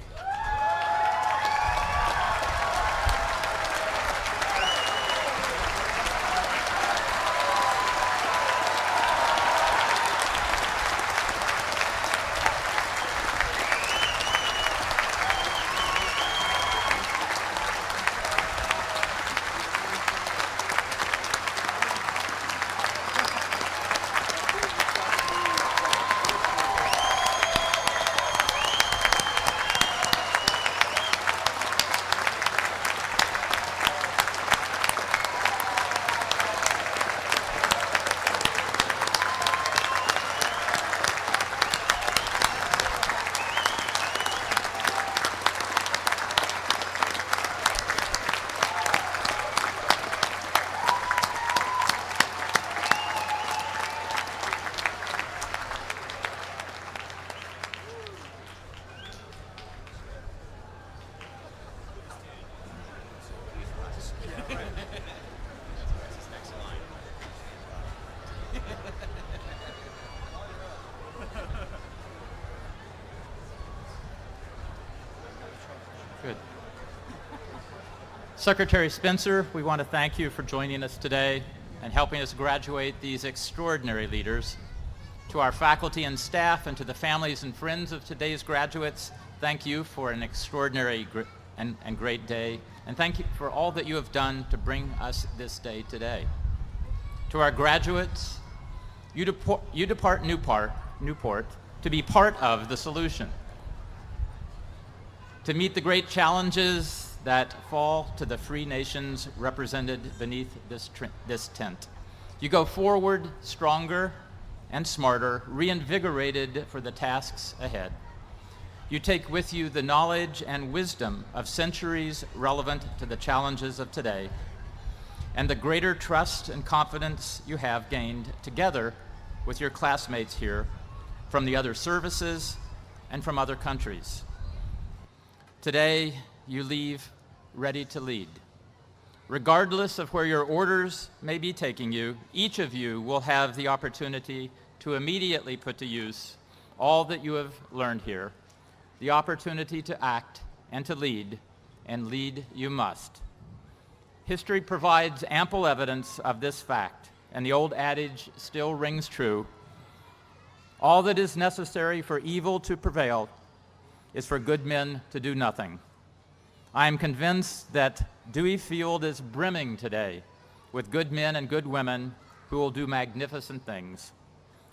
Secretary Spencer, we want to thank you for joining us today and helping us graduate these extraordinary leaders. To our faculty and staff and to the families and friends of today's graduates, thank you for an extraordinary and great day, and thank you for all that you have done to bring us this day today. To our graduates, you depart Newport to be part of the solution, to meet the great challenges that fall to the free nations represented beneath this tent. You go forward stronger and smarter, reinvigorated for the tasks ahead. You take with you the knowledge and wisdom of centuries relevant to the challenges of today, and the greater trust and confidence you have gained together with your classmates here from the other services and from other countries. Today, you leave ready to lead. Regardless of where your orders may be taking you, each of you will have the opportunity to immediately put to use all that you have learned here, the opportunity to act and to lead, and lead you must. History provides ample evidence of this fact, and the old adage still rings true. All that is necessary for evil to prevail is for good men to do nothing. I am convinced that Dewey Field is brimming today with good men and good women who will do magnificent things.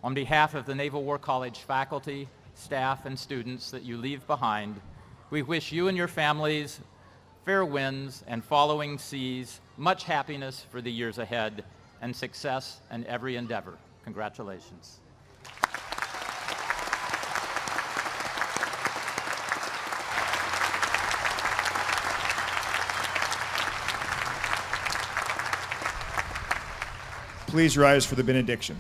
On behalf of the Naval War College faculty, staff, and students that you leave behind, we wish you and your families fair winds and following seas, much happiness for the years ahead, and success in every endeavor. Congratulations. Please rise for the benediction.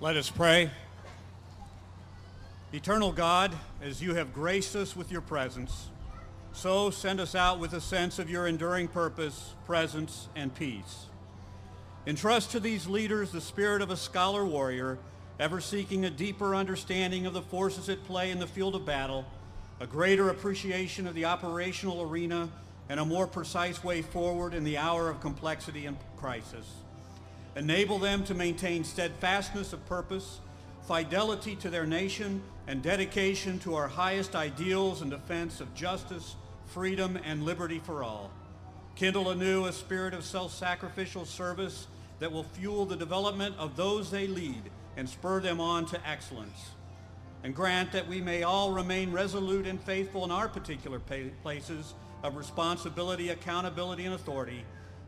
Let us pray. Eternal God, as you have graced us with your presence, so send us out with a sense of your enduring purpose, presence, and peace. Entrust to these leaders the spirit of a scholar warrior, ever seeking a deeper understanding of the forces at play in the field of battle, a greater appreciation of the operational arena, and a more precise way forward in the hour of complexity and crisis. Enable them to maintain steadfastness of purpose, fidelity to their nation, and dedication to our highest ideals in defense of justice, freedom, and liberty for all. Kindle anew a spirit of self-sacrificial service that will fuel the development of those they lead and spur them on to excellence. And grant that we may all remain resolute and faithful in our particular places of responsibility, accountability, and authority,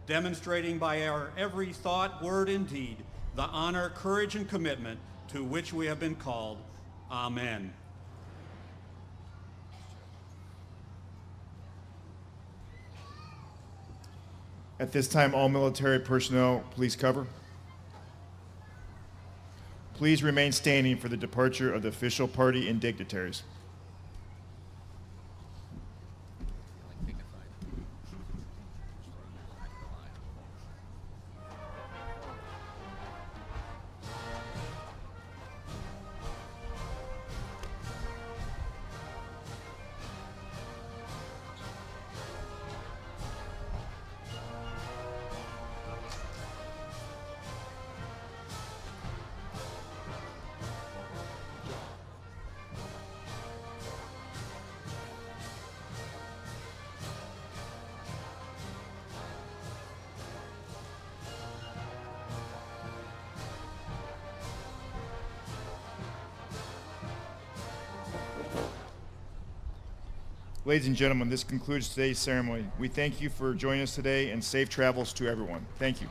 demonstrating by our every thought, word, and deed the honor, courage, and commitment to which we have been called. Amen. At this time, all military personnel, please cover. Please remain standing for the departure of the official party and dignitaries. Ladies and gentlemen, this concludes today's ceremony. We thank you for joining us today, and safe travels to everyone. Thank you.